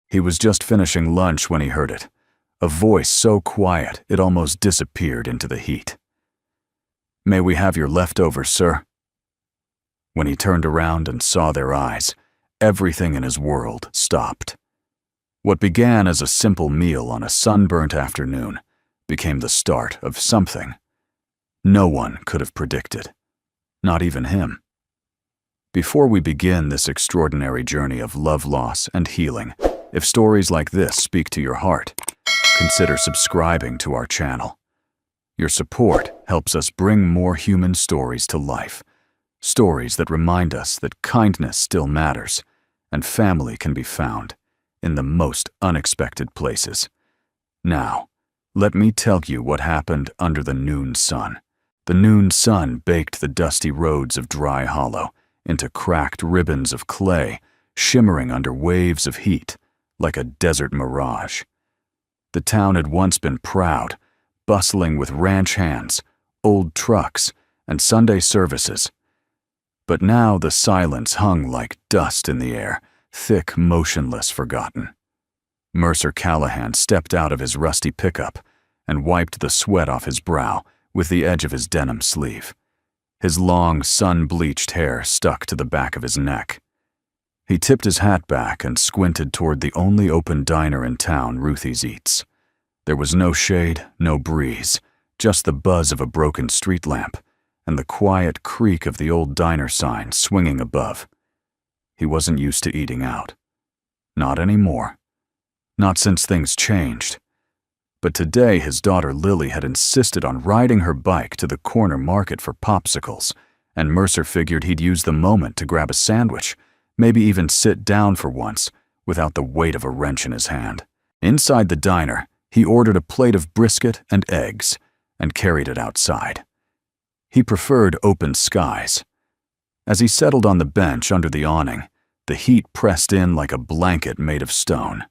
He was just finishing lunch when he heard it, a voice so quiet it almost disappeared into the heat. "May we have your leftovers, sir?" When he turned around and saw their eyes, everything in his world stopped. What began as a simple meal on a sunburnt afternoon became the start of something no one could have predicted, not even him. Before we begin this extraordinary journey of love loss and healing, if stories like this speak to your heart, consider subscribing to our channel. Your support helps us bring more human stories to life, stories that remind us that kindness still matters and family can be found in the most unexpected places. Now, let me tell you what happened under the noon sun. The noon sun baked the dusty roads of Dry Hollow into cracked ribbons of clay, shimmering under waves of heat like a desert mirage. The town had once been proud, bustling with ranch hands, old trucks, and Sunday services. But now the silence hung like dust in the air, thick, motionless, forgotten. Mercer Callahan stepped out of his rusty pickup and wiped the sweat off his brow with the edge of his denim sleeve. His long, sun-bleached hair stuck to the back of his neck. He tipped his hat back and squinted toward the only open diner in town, Ruthie's Eats. There was no shade, no breeze, just the buzz of a broken street lamp and the quiet creak of the old diner sign swinging above. He wasn't used to eating out. Not anymore. Not since things changed. But today his daughter Lily had insisted on riding her bike to the corner market for popsicles, and Mercer figured he'd use the moment to grab a sandwich, maybe even sit down for once, without the weight of a wrench in his hand. Inside the diner, he ordered a plate of brisket and eggs, and carried it outside. He preferred open skies. As he settled on the bench under the awning, the heat pressed in like a blanket made of stone.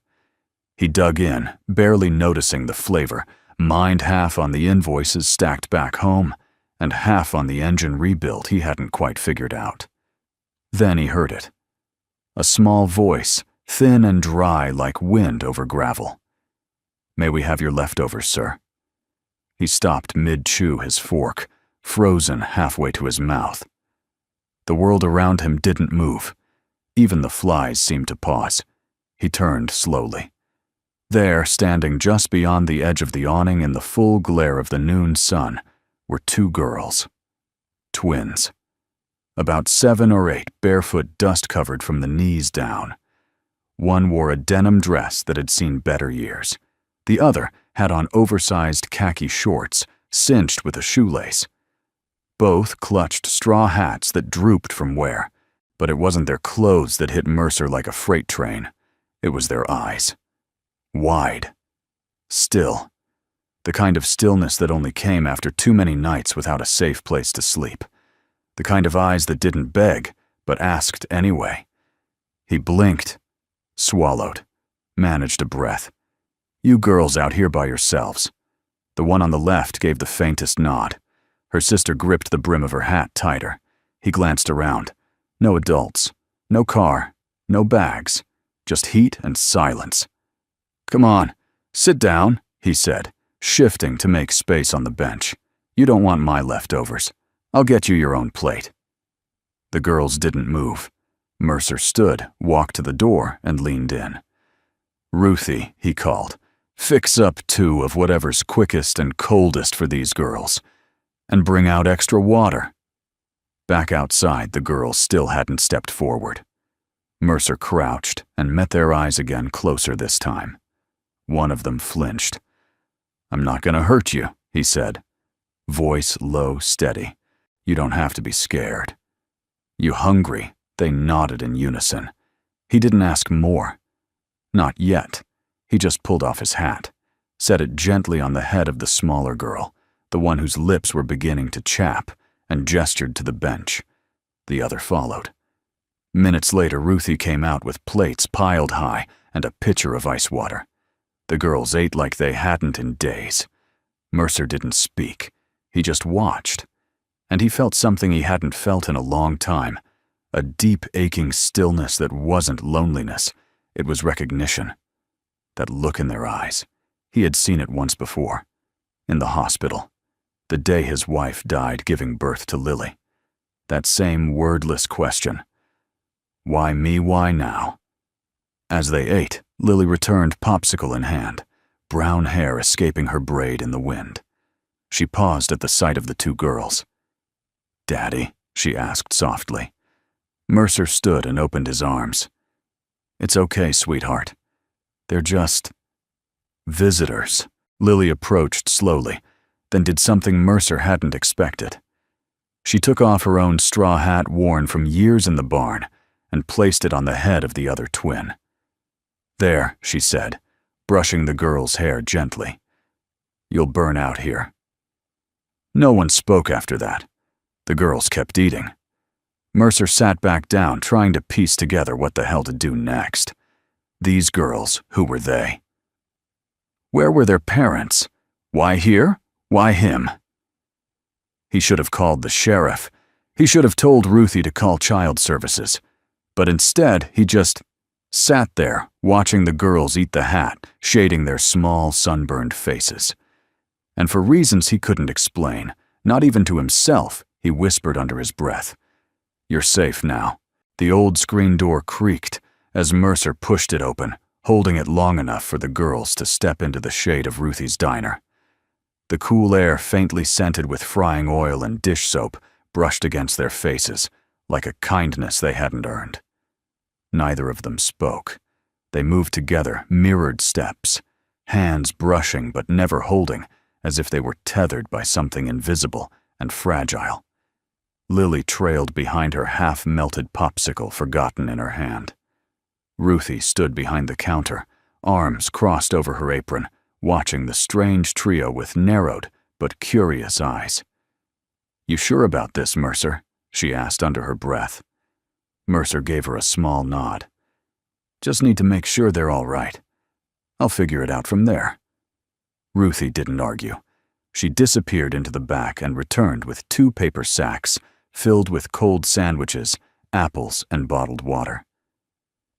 He dug in, barely noticing the flavor, mind half on the invoices stacked back home, and half on the engine rebuild he hadn't quite figured out. Then he heard it. A small voice, thin and dry like wind over gravel. "May we have your leftovers, sir?" He stopped mid-chew his fork, frozen halfway to his mouth. The world around him didn't move. Even the flies seemed to pause. He turned slowly. There, standing just beyond the edge of the awning in the full glare of the noon sun, were two girls. Twins. About 7 or 8, barefoot, dust-covered from the knees down. One wore a denim dress that had seen better years. The other had on oversized khaki shorts, cinched with a shoelace. Both clutched straw hats that drooped from wear, but it wasn't their clothes that hit Mercer like a freight train. It was their eyes. Wide. Still. The kind of stillness that only came after too many nights without a safe place to sleep. The kind of eyes that didn't beg, but asked anyway. He blinked, swallowed, managed a breath. "You girls out here by yourselves." The one on the left gave the faintest nod. Her sister gripped the brim of her hat tighter. He glanced around. No adults, no car, no bags, just heat and silence. "Come on, sit down," he said, shifting to make space on the bench. "You don't want my leftovers. I'll get you your own plate." The girls didn't move. Mercer stood, walked to the door, and leaned in. "Ruthie," he called, "fix up 2 of whatever's quickest and coldest for these girls. And bring out extra water." Back outside, the girls still hadn't stepped forward. Mercer crouched and met their eyes again, closer this time. One of them flinched. "I'm not gonna hurt you," he said. Voice low, steady. "You don't have to be scared." "You hungry?" They nodded in unison. He didn't ask more. Not yet. He just pulled off his hat, set it gently on the head of the smaller girl, the one whose lips were beginning to chap, and gestured to the bench. The other followed. Minutes later, Ruthie came out with plates piled high and a pitcher of ice water. The girls ate like they hadn't in days. Mercer didn't speak. He just watched. And he felt something he hadn't felt in a long time. A deep, aching stillness that wasn't loneliness. It was recognition. That look in their eyes. He had seen it once before. In the hospital. The day his wife died giving birth to Lily. That same wordless question. Why me, why now? As they ate, Lily returned, popsicle in hand, brown hair escaping her braid in the wind. She paused at the sight of the two girls. "Daddy?" she asked softly. Mercer stood and opened his arms. "It's okay, sweetheart. They're just visitors." Lily approached slowly, then did something Mercer hadn't expected. She took off her own straw hat worn from years in the barn and placed it on the head of the other twin. "There," she said, brushing the girl's hair gently. "You'll burn out here." No one spoke after that. The girls kept eating. Mercer sat back down, trying to piece together what the hell to do next. These girls, who were they? Where were their parents? Why here? Why him? He should have called the sheriff. He should have told Ruthie to call child services. But instead, he just sat there, watching the girls eat the hat, shading their small, sunburned faces. And for reasons he couldn't explain, not even to himself, he whispered under his breath, "You're safe now." The old screen door creaked as Mercer pushed it open, holding it long enough for the girls to step into the shade of Ruthie's diner. The cool air, faintly scented with frying oil and dish soap, brushed against their faces, like a kindness they hadn't earned. Neither of them spoke. They moved together, mirrored steps, hands brushing but never holding, as if they were tethered by something invisible and fragile. Lily trailed behind her half-melted popsicle forgotten in her hand. Ruthie stood behind the counter, arms crossed over her apron, watching the strange trio with narrowed but curious eyes. "You sure about this, Mercer?" she asked under her breath. Mercer gave her a small nod. "Just need to make sure they're all right. I'll figure it out from there." Ruthie didn't argue. She disappeared into the back and returned with 2 paper sacks filled with cold sandwiches, apples, and bottled water.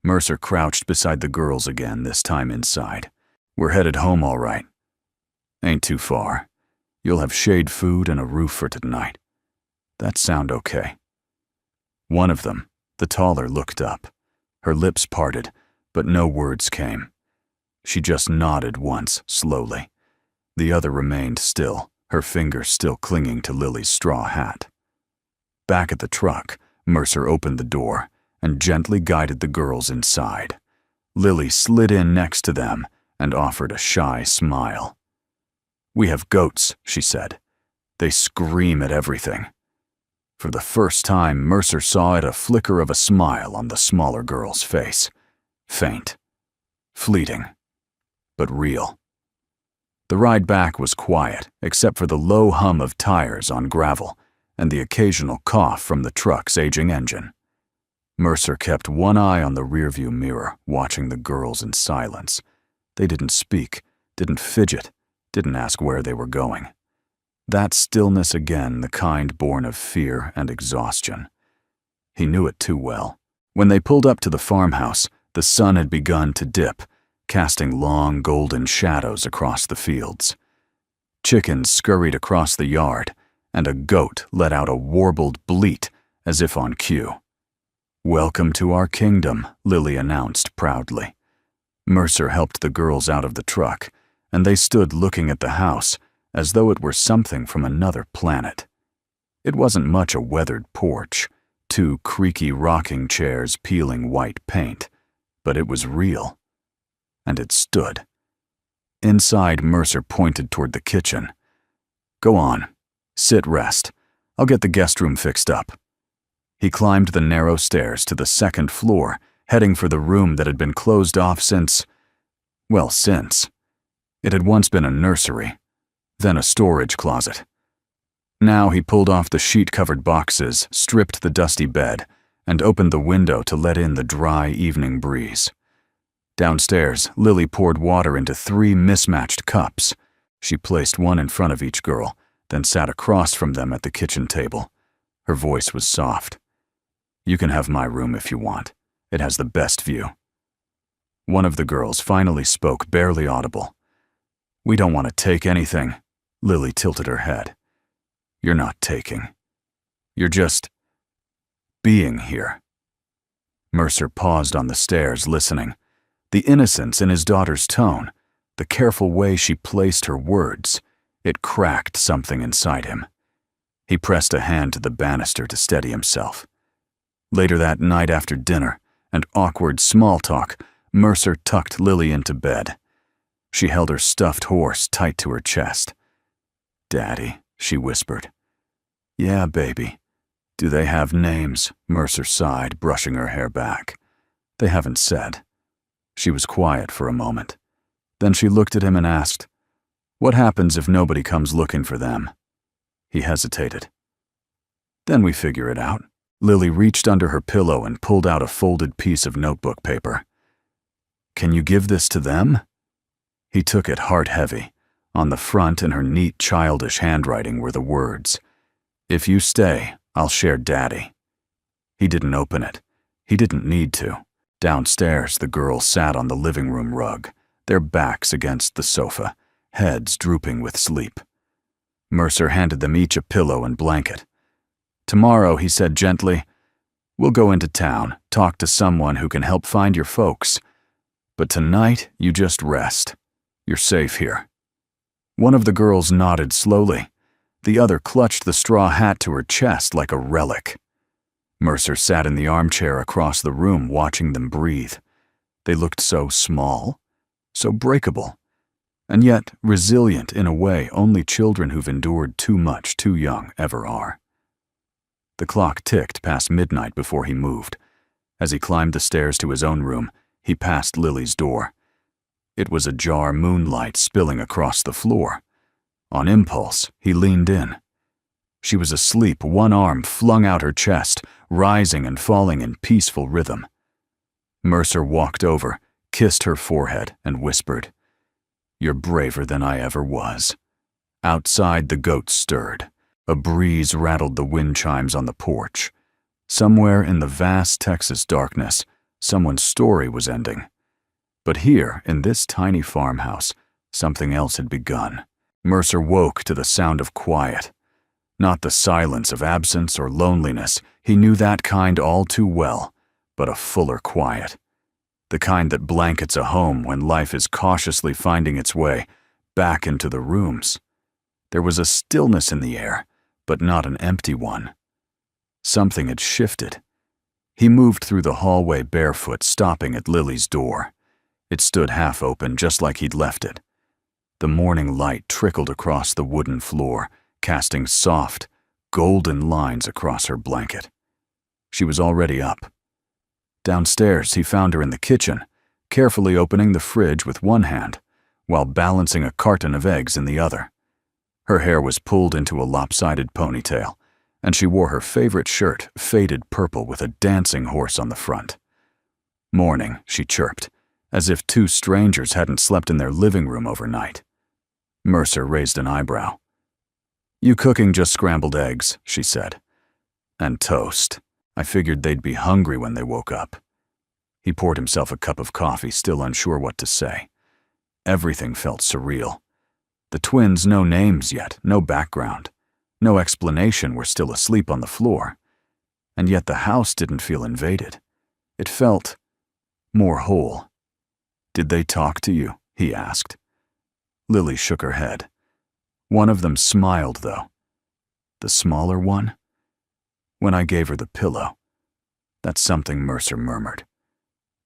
Mercer crouched beside the girls again, this time inside. "We're headed home all right. Ain't too far. You'll have shade food and a roof for tonight. That sound okay?" One of them, the taller, looked up. Her lips parted, but no words came. She just nodded once, slowly. The other remained still, her fingers still clinging to Lily's straw hat. Back at the truck, Mercer opened the door and gently guided the girls inside. Lily slid in next to them and offered a shy smile. "We have goats," she said. "They scream at everything." For the first time, Mercer saw a flicker of a smile on the smaller girl's face. Faint. Fleeting. But real. The ride back was quiet, except for the low hum of tires on gravel and the occasional cough from the truck's aging engine. Mercer kept one eye on the rearview mirror, watching the girls in silence. They didn't speak, didn't fidget, didn't ask where they were going. That stillness again, the kind born of fear and exhaustion. He knew it too well. When they pulled up to the farmhouse, the sun had begun to dip, casting long golden shadows across the fields. Chickens scurried across the yard, and a goat let out a warbled bleat as if on cue. "Welcome to our kingdom," Lily announced proudly. Mercer helped the girls out of the truck, and they stood looking at the house as though it were something from another planet. It wasn't much a weathered porch, 2 creaky rocking chairs peeling white paint, but it was real. And it stood. Inside, Mercer pointed toward the kitchen. "Go on. Sit, rest. I'll get the guest room fixed up." He climbed the narrow stairs to the 2nd floor, heading for the room that had been closed off since. It had once been a nursery, then a storage closet. Now he pulled off the sheet-covered boxes, stripped the dusty bed, and opened the window to let in the dry evening breeze. Downstairs, Lily poured water into 3 mismatched cups. She placed one in front of each girl, then sat across from them at the kitchen table. Her voice was soft. "You can have my room if you want. It has the best view." One of the girls finally spoke, barely audible. "We don't want to take anything." Lily tilted her head. "You're not taking. You're just being here." Mercer paused on the stairs, listening. The innocence in his daughter's tone, the careful way she placed her words, it cracked something inside him. He pressed a hand to the banister to steady himself. Later that night after dinner and awkward small talk, Mercer tucked Lily into bed. She held her stuffed horse tight to her chest. "Daddy," she whispered. "Yeah, baby. Do they have names?" Mercer sighed, brushing her hair back. "They haven't said." She was quiet for a moment. Then she looked at him and asked, "What happens if nobody comes looking for them?" He hesitated. "Then we figure it out." Lily reached under her pillow and pulled out a folded piece of notebook paper. "Can you give this to them?" He took it heart heavy. On the front, in her neat, childish handwriting, were the words, "If you stay, I'll share Daddy." He didn't open it. He didn't need to. Downstairs, the girls sat on the living room rug, their backs against the sofa, heads drooping with sleep. Mercer handed them each a pillow and blanket. "Tomorrow," he said gently, "we'll go into town, talk to someone who can help find your folks. But tonight, you just rest. You're safe here." One of the girls nodded slowly. The other clutched the straw hat to her chest like a relic. Mercer sat in the armchair across the room, watching them breathe. They looked so small, so breakable, and yet resilient in a way only children who've endured too much too young ever are. The clock ticked past midnight before he moved. As he climbed the stairs to his own room, he passed Lily's door. It was ajar, moonlight spilling across the floor. On impulse, he leaned in. She was asleep, one arm flung out her chest, rising and falling in peaceful rhythm. Mercer walked over, kissed her forehead, and whispered, "You're braver than I ever was." Outside, the goats stirred. A breeze rattled the wind chimes on the porch. Somewhere in the vast Texas darkness, someone's story was ending. But here, in this tiny farmhouse, something else had begun. Mercer woke to the sound of quiet. Not the silence of absence or loneliness, he knew that kind all too well, but a fuller quiet. The kind that blankets a home when life is cautiously finding its way back into the rooms. There was a stillness in the air, but not an empty one. Something had shifted. He moved through the hallway barefoot, stopping at Lily's door. It stood half open, just like he'd left it. The morning light trickled across the wooden floor, casting soft, golden lines across her blanket. She was already up. Downstairs, he found her in the kitchen, carefully opening the fridge with one hand, while balancing a carton of eggs in the other. Her hair was pulled into a lopsided ponytail, and she wore her favorite shirt, faded purple with a dancing horse on the front. "Morning," she chirped, as if two strangers hadn't slept in their living room overnight. Mercer raised an eyebrow. "You cooking just scrambled eggs," she said. "And toast. I figured they'd be hungry when they woke up." He poured himself a cup of coffee, still unsure what to say. Everything felt surreal. The twins, no names yet, no background, no explanation, were still asleep on the floor. And yet the house didn't feel invaded. It felt more whole. "Did they talk to you?" he asked. Lily shook her head. One of them smiled, though. The smaller one? When I gave her the pillow. That's something Mercer murmured.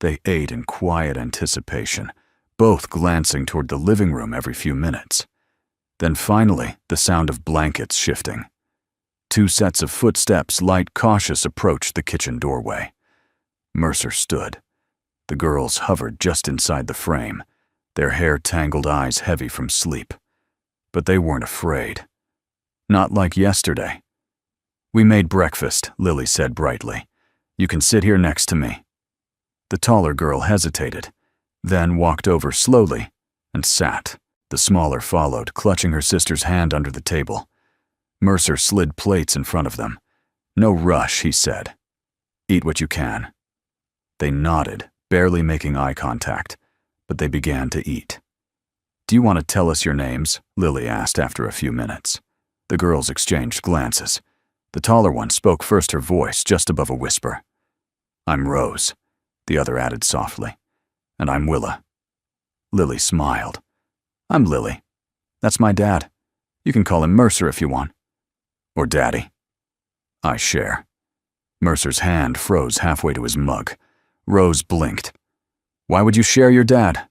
They ate in quiet anticipation, both glancing toward the living room every few minutes. Then finally, the sound of blankets shifting. Two sets of footsteps, light, cautious, approached the kitchen doorway. Mercer stood. The girls hovered just inside the frame, their hair-tangled eyes heavy from sleep. But they weren't afraid. Not like yesterday. "We made breakfast," Lily said brightly. "You can sit here next to me." The taller girl hesitated, then walked over slowly and sat. The smaller followed, clutching her sister's hand under the table. Mercer slid plates in front of them. "No rush," he said. "Eat what you can." They nodded, barely making eye contact, but they began to eat. "Do you want to tell us your names?" Lily asked after a few minutes. The girls exchanged glances. The taller one spoke first, her voice just above a whisper. "I'm Rose," the other added softly. "And I'm Willa." Lily smiled. "I'm Lily. That's my dad. You can call him Mercer if you want. Or Daddy." "I share." Mercer's hand froze halfway to his mug. Rose blinked. "Why would you share your dad?"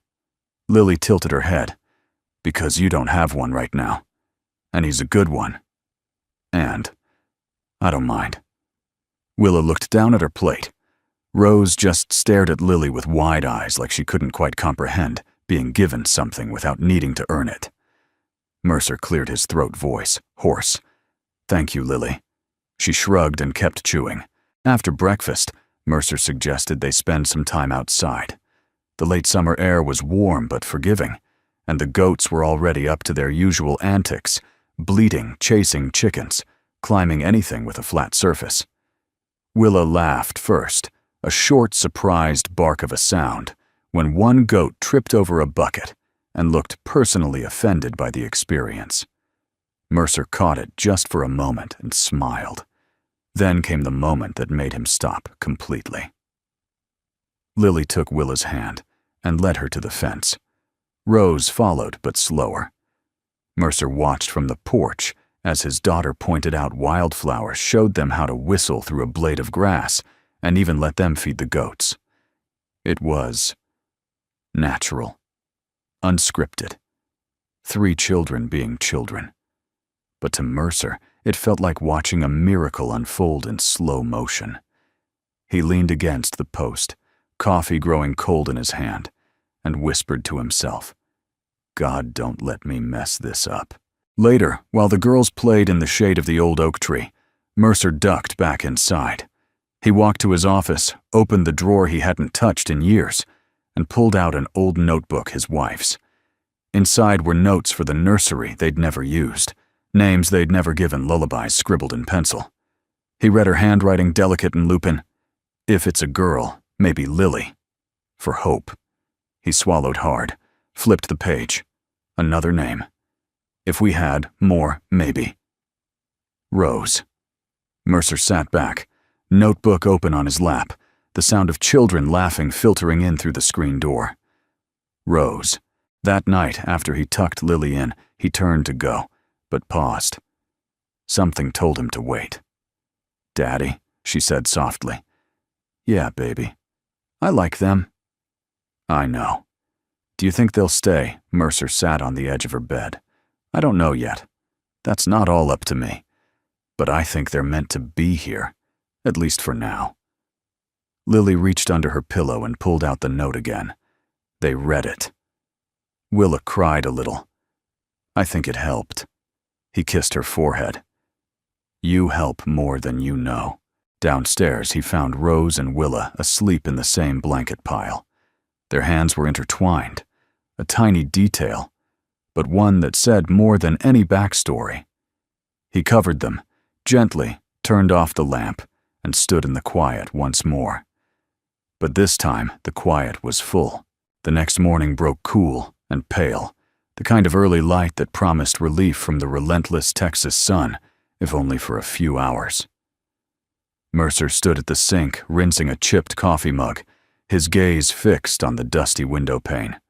Lily tilted her head. "Because you don't have one right now. And he's a good one. And I don't mind." Willa looked down at her plate. Rose just stared at Lily with wide eyes, like she couldn't quite comprehend being given something without needing to earn it. Mercer cleared his throat voice, hoarse. "Thank you, Lily." She shrugged and kept chewing. After breakfast, Mercer suggested they spend some time outside. The late summer air was warm but forgiving, and the goats were already up to their usual antics, bleating, chasing chickens, climbing anything with a flat surface. Willa laughed first, a short, surprised bark of a sound, when one goat tripped over a bucket and looked personally offended by the experience. Mercer caught it just for a moment and smiled. Then came the moment that made him stop completely. Lily took Willa's hand and led her to the fence. Rose followed, but slower. Mercer watched from the porch as his daughter pointed out wildflowers, showed them how to whistle through a blade of grass, and even let them feed the goats. It was natural, unscripted. 3 children being children. But to Mercer, it felt like watching a miracle unfold in slow motion. He leaned against the post, coffee growing cold in his hand, and whispered to himself, "God, don't let me mess this up." Later, while the girls played in the shade of the old oak tree, Mercer ducked back inside. He walked to his office, opened the drawer he hadn't touched in years, and pulled out an old notebook, his wife's. Inside were notes for the nursery they'd never used, names they'd never given lullabies scribbled in pencil. He read her handwriting, delicate and lupin. If it's a girl, maybe Lily. For hope. He swallowed hard, flipped the page. Another name. If we had more, maybe. Rose. Mercer sat back, notebook open on his lap, the sound of children laughing filtering in through the screen door. Rose. That night, after he tucked Lily in, he turned to go, but paused. Something told him to wait. "Daddy," she said softly. "Yeah, baby. I like them." "I know." "Do you think they'll stay?" Mercer sat on the edge of her bed. "I don't know yet. That's not all up to me. But I think they're meant to be here, at least for now." Lily reached under her pillow and pulled out the note again. They read it. Willa cried a little. I think it helped. He kissed her forehead. "You help more than you know." Downstairs, he found Rose and Willa asleep in the same blanket pile. Their hands were intertwined, a tiny detail, but one that said more than any backstory. He covered them, gently turned off the lamp, and stood in the quiet once more. But this time, the quiet was full. The next morning broke cool and pale, the kind of early light that promised relief from the relentless Texas sun, if only for a few hours. Mercer stood at the sink, rinsing a chipped coffee mug, his gaze fixed on the dusty window pane.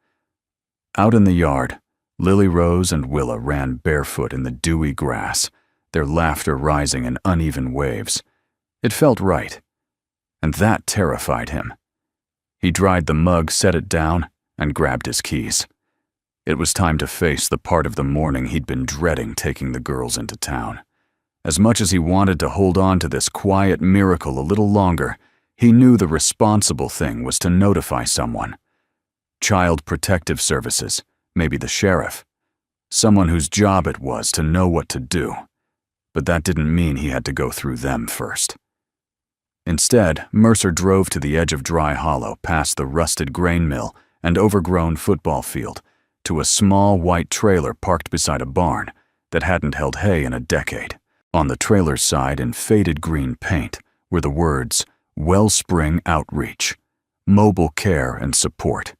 Out in the yard, Lily Rose and Willa ran barefoot in the dewy grass, their laughter rising in uneven waves. It felt right, and that terrified him. He dried the mug, set it down, and grabbed his keys. It was time to face the part of the morning he'd been dreading taking the girls into town. As much as he wanted to hold on to this quiet miracle a little longer, he knew the responsible thing was to notify someone. Child Protective Services, maybe the sheriff. Someone whose job it was to know what to do. But that didn't mean he had to go through them first. Instead, Mercer drove to the edge of Dry Hollow, past the rusted grain mill and overgrown football field, to a small white trailer parked beside a barn that hadn't held hay in a decade. On the trailer's side, in faded green paint, were the words, "Wellspring Outreach," mobile care and support.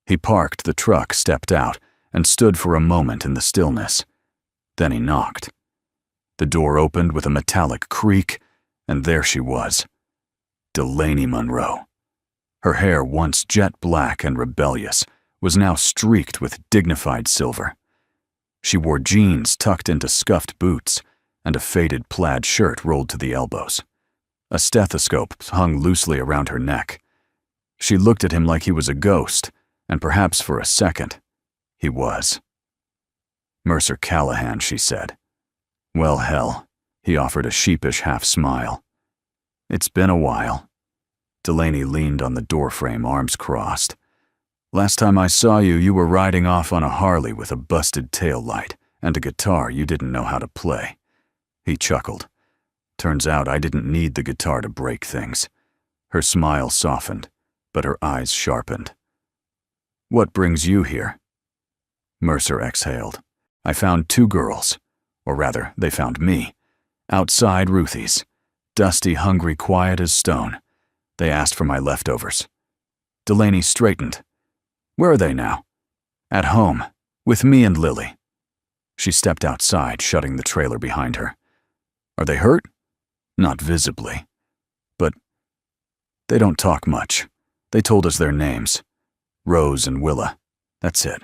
He parked the truck, stepped out, and stood for a moment in the stillness. Then he knocked. The door opened with a metallic creak, and there she was, Delaney Monroe. Her hair, once jet black and rebellious, was now streaked with dignified silver. She wore jeans tucked into scuffed boots, and a faded plaid shirt rolled to the elbows. A stethoscope hung loosely around her neck. She looked at him like he was a ghost, and perhaps for a second, he was. "Mercer Callahan," she said. "Well, hell," he offered a sheepish half-smile. "It's been a while." Delaney leaned on the doorframe, arms crossed. "Last time I saw you, you were riding off on a Harley with a busted tail light and a guitar you didn't know how to play." He chuckled. "Turns out I didn't need the guitar to break things." Her smile softened, but her eyes sharpened. "What brings you here?" Mercer exhaled. "I found two girls, or rather, they found me, outside Ruthie's, dusty, hungry, quiet as stone. They asked for my leftovers." Delaney straightened. "Where are they now?" "At home, with me and Lily." She stepped outside, shutting the trailer behind her. "Are they hurt?" "Not visibly. But they don't talk much. They told us their names. Rose and Willa. That's it."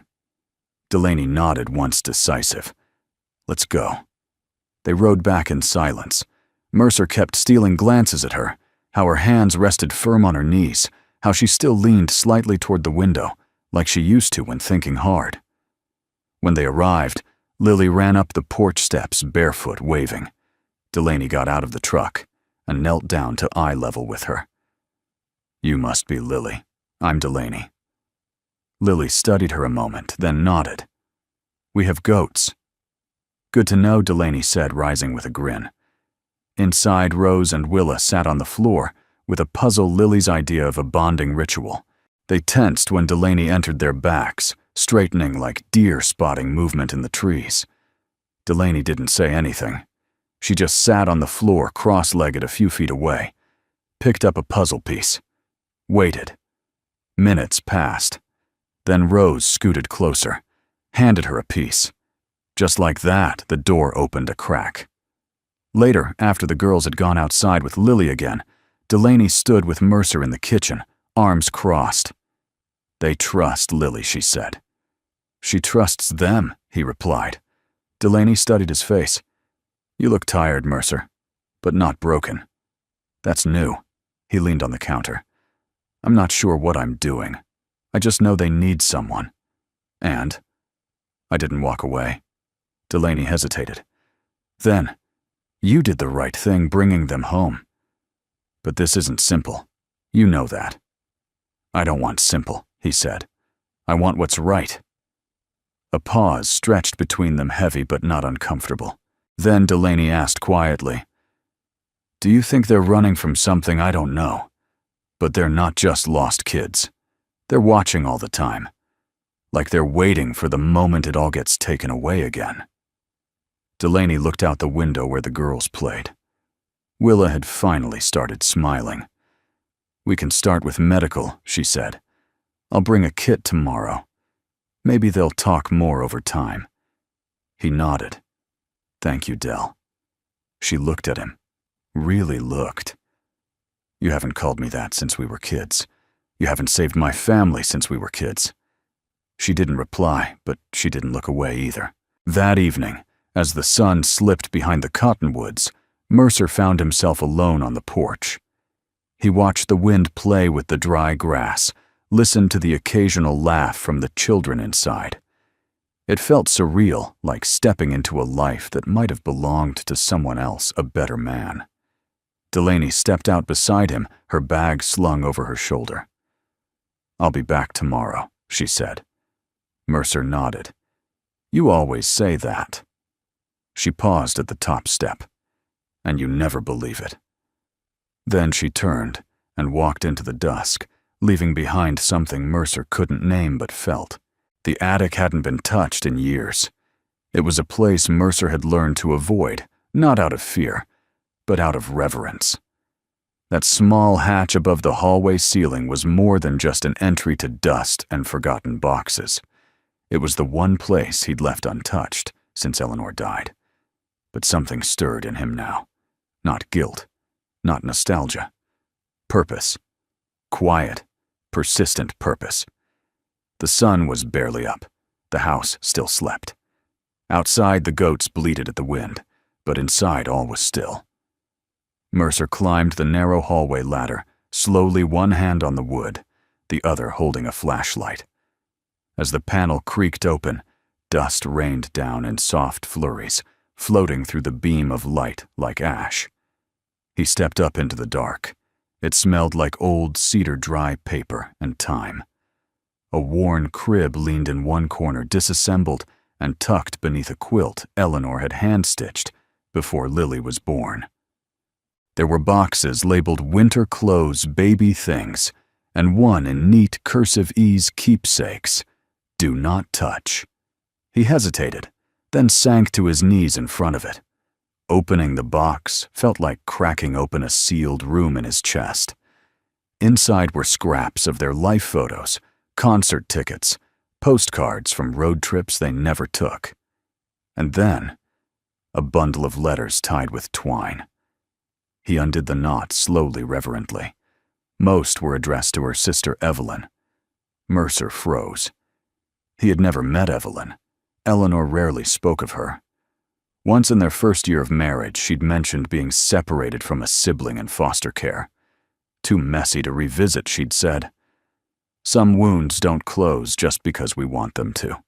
Delaney nodded, once decisive. "Let's go." They rode back in silence. Mercer kept stealing glances at her, how her hands rested firm on her knees, how she still leaned slightly toward the window, like she used to when thinking hard. When they arrived, Lily ran up the porch steps, barefoot, waving. Delaney got out of the truck and knelt down to eye level with her. "You must be Lily. I'm Delaney." Lily studied her a moment, then nodded. "We have goats." "Good to know," Delaney said, rising with a grin. Inside, Rose and Willa sat on the floor with a puzzle Lily's idea of a bonding ritual. They tensed when Delaney entered their backs, straightening like deer spotting movement in the trees. Delaney didn't say anything. She just sat on the floor, cross-legged a few feet away, picked up a puzzle piece, waited. Minutes passed. Then Rose scooted closer, handed her a piece. Just like that, the door opened a crack. Later, after the girls had gone outside with Lily again, Delaney stood with Mercer in the kitchen, arms crossed. "They trust Lily," she said. "She trusts them," he replied. Delaney studied his face. "You look tired, Mercer, but not broken." "That's new." He leaned on the counter. "I'm not sure what I'm doing. I just know they need someone. And I didn't walk away." Delaney hesitated. "Then, you did the right thing bringing them home. But this isn't simple. You know that." "I don't want simple," he said. "I want what's right." A pause stretched between them, heavy but not uncomfortable. Then Delaney asked quietly, "Do you think they're running from something I don't know? But they're not just lost kids. They're watching all the time. Like they're waiting for the moment it all gets taken away again." Delaney looked out the window where the girls played. Willa had finally started smiling. "We can start with medical," she said. "I'll bring a kit tomorrow. Maybe they'll talk more over time." He nodded. "Thank you, Del." She looked at him. Really looked. "You haven't called me that since we were kids. You haven't saved my family since we were kids." She didn't reply, but she didn't look away either. That evening, as the sun slipped behind the cottonwoods, Mercer found himself alone on the porch. He watched the wind play with the dry grass, listened to the occasional laugh from the children inside. It felt surreal, like stepping into a life that might have belonged to someone else, a better man. Delaney stepped out beside him, her bag slung over her shoulder. "I'll be back tomorrow," she said. Mercer nodded. "You always say that." She paused at the top step. "And you never believe it." Then she turned and walked into the dusk, leaving behind something Mercer couldn't name but felt. The attic hadn't been touched in years. It was a place Mercer had learned to avoid, not out of fear, but out of reverence. That small hatch above the hallway ceiling was more than just an entry to dust and forgotten boxes. It was the one place he'd left untouched since Eleanor died. But something stirred in him now. Not guilt, not nostalgia. Purpose. Quiet, persistent purpose. The sun was barely up. The house still slept. Outside, the goats bleated at the wind, but inside all was still. Mercer climbed the narrow hallway ladder, slowly, one hand on the wood, the other holding a flashlight. As the panel creaked open, dust rained down in soft flurries, floating through the beam of light like ash. He stepped up into the dark. It smelled like old cedar-dry paper and time. A worn crib leaned in one corner, disassembled and tucked beneath a quilt Eleanor had hand-stitched before Lily was born. There were boxes labeled winter clothes, baby things, and one in neat cursive ease keepsakes. Do not touch. He hesitated, then sank to his knees in front of it. Opening the box felt like cracking open a sealed room in his chest. Inside were scraps of their life photos, concert tickets, postcards from road trips they never took. And then, a bundle of letters tied with twine. He undid the knot slowly, reverently. Most were addressed to her sister Evelyn. Mercer froze. He had never met Evelyn. Eleanor rarely spoke of her. Once in their first year of marriage, she'd mentioned being separated from a sibling in foster care. Too messy to revisit, she'd said. Some wounds don't close just because we want them to.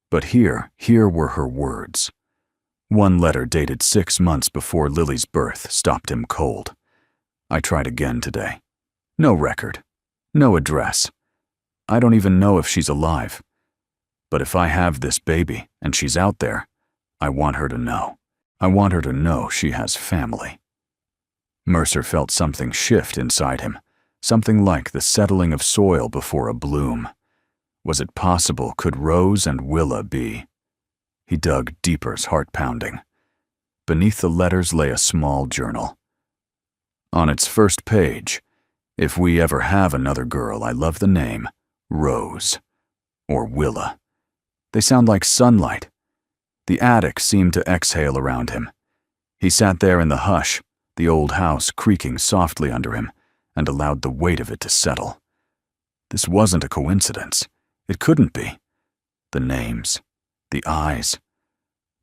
But here were her words. One letter dated 6 months before Lily's birth stopped him cold. I tried again today. No record. No address. I don't even know if she's alive. But if I have this baby and she's out there, I want her to know. I want her to know she has family. Mercer felt something shift inside him, something like the settling of soil before a bloom. Was it possible? Could Rose and Willa be? He dug deeper, his heart pounding. Beneath the letters lay a small journal. On its first page, if we ever have another girl, I love the name, Rose. Or Willa. They sound like sunlight. The attic seemed to exhale around him. He sat there in the hush, the old house creaking softly under him, and allowed the weight of it to settle. This wasn't a coincidence. It couldn't be. The names. The eyes.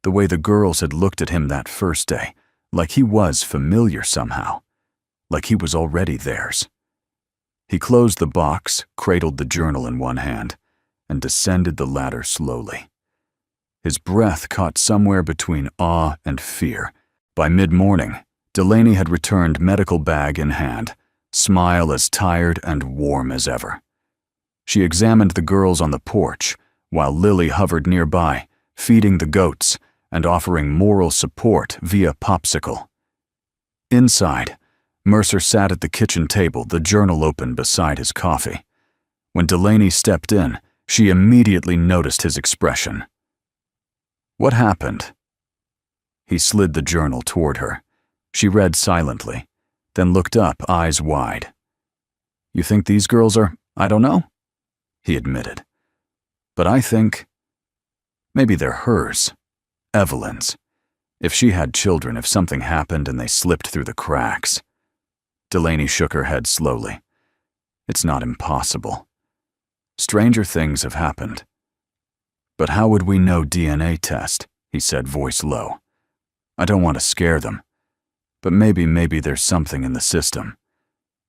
The way the girls had looked at him that first day, like he was familiar somehow, like he was already theirs. He closed the box, cradled the journal in one hand, and descended the ladder slowly. His breath caught somewhere between awe and fear. By mid-morning, Delaney had returned, medical bag in hand, smile as tired and warm as ever. She examined the girls on the porch, while Lily hovered nearby, feeding the goats and offering moral support via popsicle. Inside, Mercer sat at the kitchen table, the journal open beside his coffee. When Delaney stepped in, she immediately noticed his expression. What happened? He slid the journal toward her. She read silently, then looked up, eyes wide. You think these girls are, I don't know? He admitted. But I think maybe they're hers, Evelyn's. If she had children, if something happened and they slipped through the cracks. Delaney shook her head slowly. It's not impossible. Stranger things have happened. But how would we know DNA test? He said, voice low. I don't want to scare them. But maybe there's something in the system.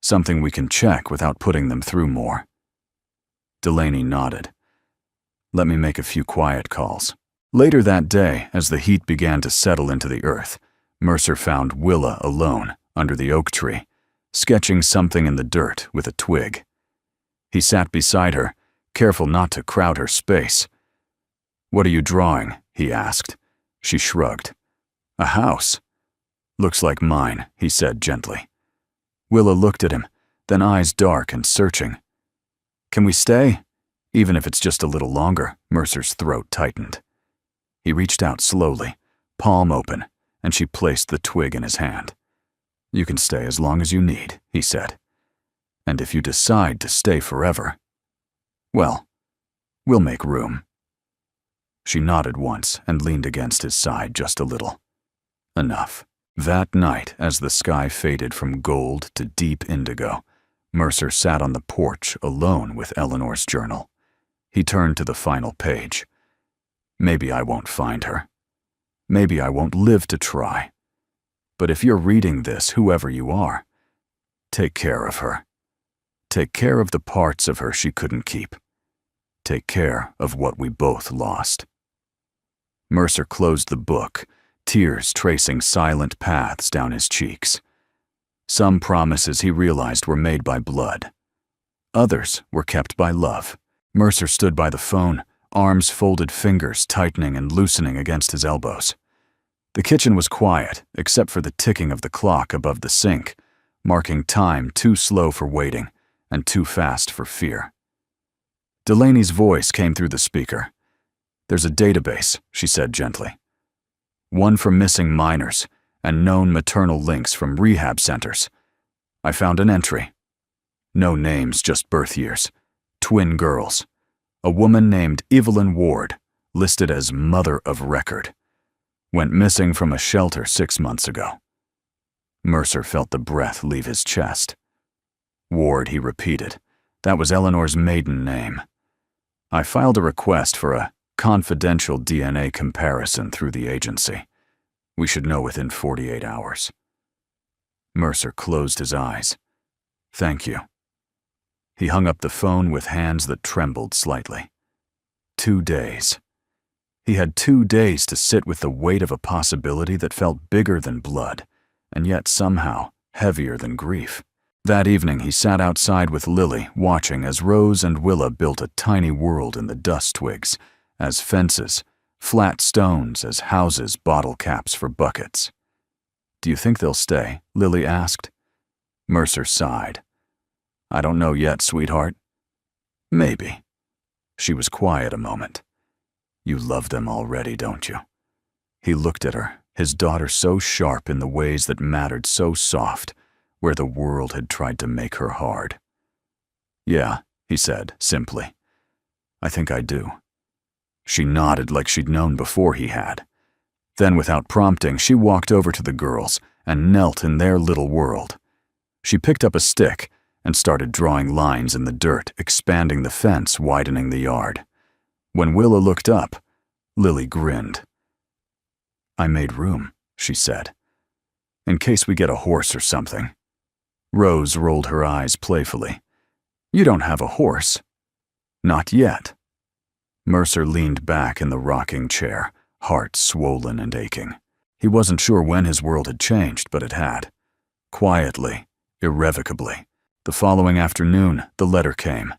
Something we can check without putting them through more. Delaney nodded. Let me make a few quiet calls. Later that day, as the heat began to settle into the earth, Mercer found Willa alone under the oak tree, sketching something in the dirt with a twig. He sat beside her, careful not to crowd her space. What are you drawing? He asked. She shrugged. A house. Looks like mine, he said gently. Willa looked at him, then eyes dark and searching. Can we stay? Even if it's just a little longer. Mercer's throat tightened. He reached out slowly, palm open, and she placed the twig in his hand. You can stay as long as you need, he said. And if you decide to stay forever, well, we'll make room. She nodded once and leaned against his side just a little. Enough. That night, as the sky faded from gold to deep indigo, Mercer sat on the porch alone with Eleanor's journal. He turned to the final page. Maybe I won't find her. Maybe I won't live to try. But if you're reading this, whoever you are, take care of her. Take care of the parts of her she couldn't keep. Take care of what we both lost. Mercer closed the book, tears tracing silent paths down his cheeks. Some promises he realized were made by blood. Others were kept by love. Mercer stood by the phone, arms folded, fingers tightening and loosening against his elbows. The kitchen was quiet, except for the ticking of the clock above the sink, marking time too slow for waiting and too fast for fear. Delaney's voice came through the speaker. There's a database, she said gently. One for missing minors and known maternal links from rehab centers. I found an entry. No names, just birth years. Twin girls. A woman named Evelyn Ward, listed as mother of record. Went missing from a shelter 6 months ago. Mercer felt the breath leave his chest. Ward, he repeated. That was Eleanor's maiden name. I filed a request for a confidential DNA comparison through the agency. We should know within 48 hours. Mercer closed his eyes. Thank you. He hung up the phone with hands that trembled slightly. 2 days. He had 2 days to sit with the weight of a possibility that felt bigger than blood, and yet somehow heavier than grief. That evening he sat outside with Lily, watching as Rose and Willa built a tiny world in the dust twigs, as fences, flat stones, as houses, bottle caps for buckets. Do you think they'll stay? Lily asked. Mercer sighed. I don't know yet, sweetheart. Maybe. She was quiet a moment. You love them already, don't you? He looked at her, his daughter so sharp in the ways that mattered, so soft, where the world had tried to make her hard. Yeah, he said, simply. I think I do. She nodded like she'd known before he had. Then, without prompting, she walked over to the girls and knelt in their little world. She picked up a stick and started drawing lines in the dirt, expanding the fence, widening the yard. When Willa looked up, Lily grinned. I made room, she said, in case we get a horse or something. Rose rolled her eyes playfully. You don't have a horse. Not yet. Mercer leaned back in the rocking chair, heart swollen and aching. He wasn't sure when his world had changed, but it had. Quietly, irrevocably. The following afternoon, the letter came.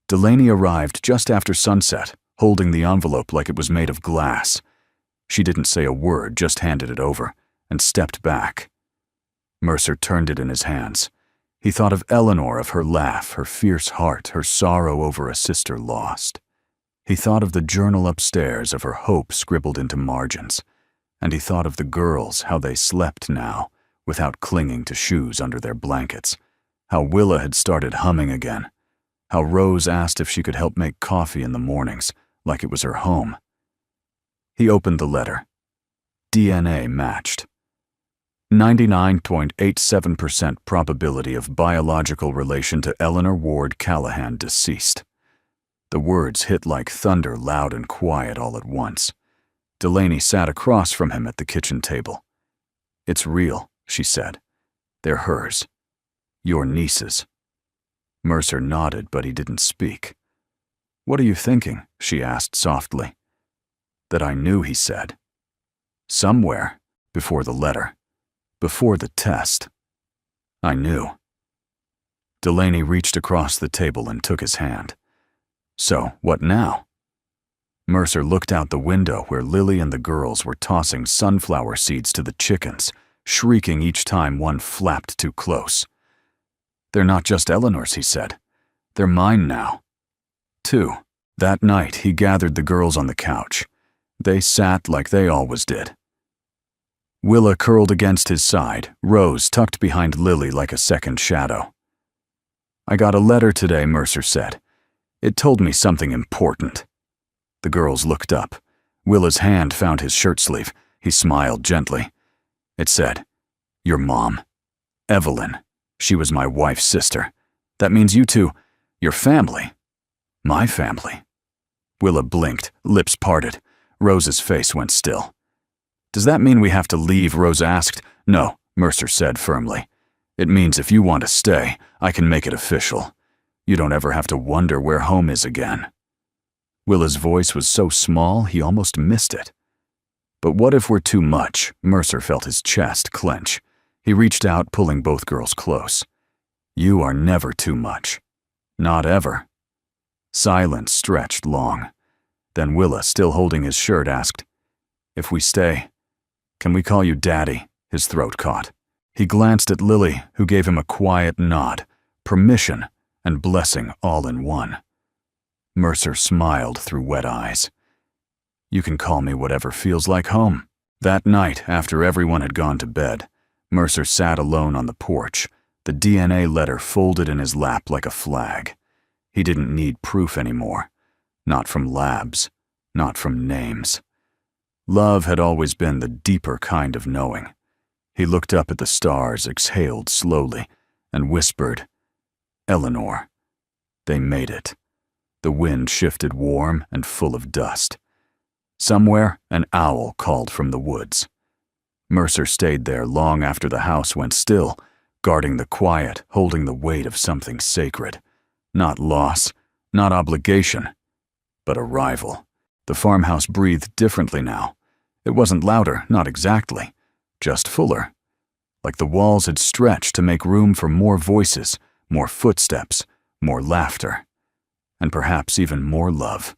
Delaney arrived just after sunset, holding the envelope like it was made of glass. She didn't say a word, just handed it over, and stepped back. Mercer turned it in his hands. He thought of Eleanor, of her laugh, her fierce heart, her sorrow over a sister lost. He thought of the journal upstairs, of her hope scribbled into margins. And he thought of the girls, how they slept now, without clinging to shoes under their blankets. How Willa had started humming again. How Rose asked if she could help make coffee in the mornings, like it was her home. He opened the letter. DNA matched. 99.87% probability of biological relation to Eleanor Ward Callahan, deceased. The words hit like thunder, loud and quiet all at once. Delaney sat across from him at the kitchen table. It's real, she said. They're hers. Your nieces. Mercer nodded, but he didn't speak. What are you thinking? She asked softly. That I knew, he said. Somewhere, before the letter, before the test. I knew. Delaney reached across the table and took his hand. So, what now? Mercer looked out the window where Lily and the girls were tossing sunflower seeds to the chickens, shrieking each time one flapped too close. They're not just Eleanor's, he said. They're mine now. 2. That night, he gathered the girls on the couch. They sat like they always did. Willa curled against his side, Rose tucked behind Lily like a second shadow. "I got a letter today," Mercer said. "It told me something important." The girls looked up. Willa's hand found his shirt sleeve. He smiled gently. It said, "Your mom. Evelyn. She was my wife's sister. That means you two, your family." "My family?" Willa blinked, lips parted. Rose's face went still. "Does that mean we have to leave?" Rose asked. "No," Mercer said firmly. "It means if you want to stay, I can make it official. You don't ever have to wonder where home is again." Willa's voice was so small he almost missed it. "But what if we're too much?" Mercer felt his chest clench. He reached out, pulling both girls close. "You are never too much. Not ever." Silence stretched long. Then Willa, still holding his shirt, asked, "If we stay, can we call you Daddy?" His throat caught. He glanced at Lily, who gave him a quiet nod, permission and blessing all in one. Mercer smiled through wet eyes. "You can call me whatever feels like home." That night, after everyone had gone to bed, Mercer sat alone on the porch, the DNA letter folded in his lap like a flag. He didn't need proof anymore. Not from labs, not from names. Love had always been the deeper kind of knowing. He looked up at the stars, exhaled slowly, and whispered, "Eleanor." They made it. The wind shifted warm and full of dust. Somewhere, an owl called from the woods. Mercer stayed there long after the house went still, guarding the quiet, holding the weight of something sacred. Not loss, not obligation, but arrival. The farmhouse breathed differently now. It wasn't louder, not exactly, just fuller. Like the walls had stretched to make room for more voices, more footsteps, more laughter, and perhaps even more love.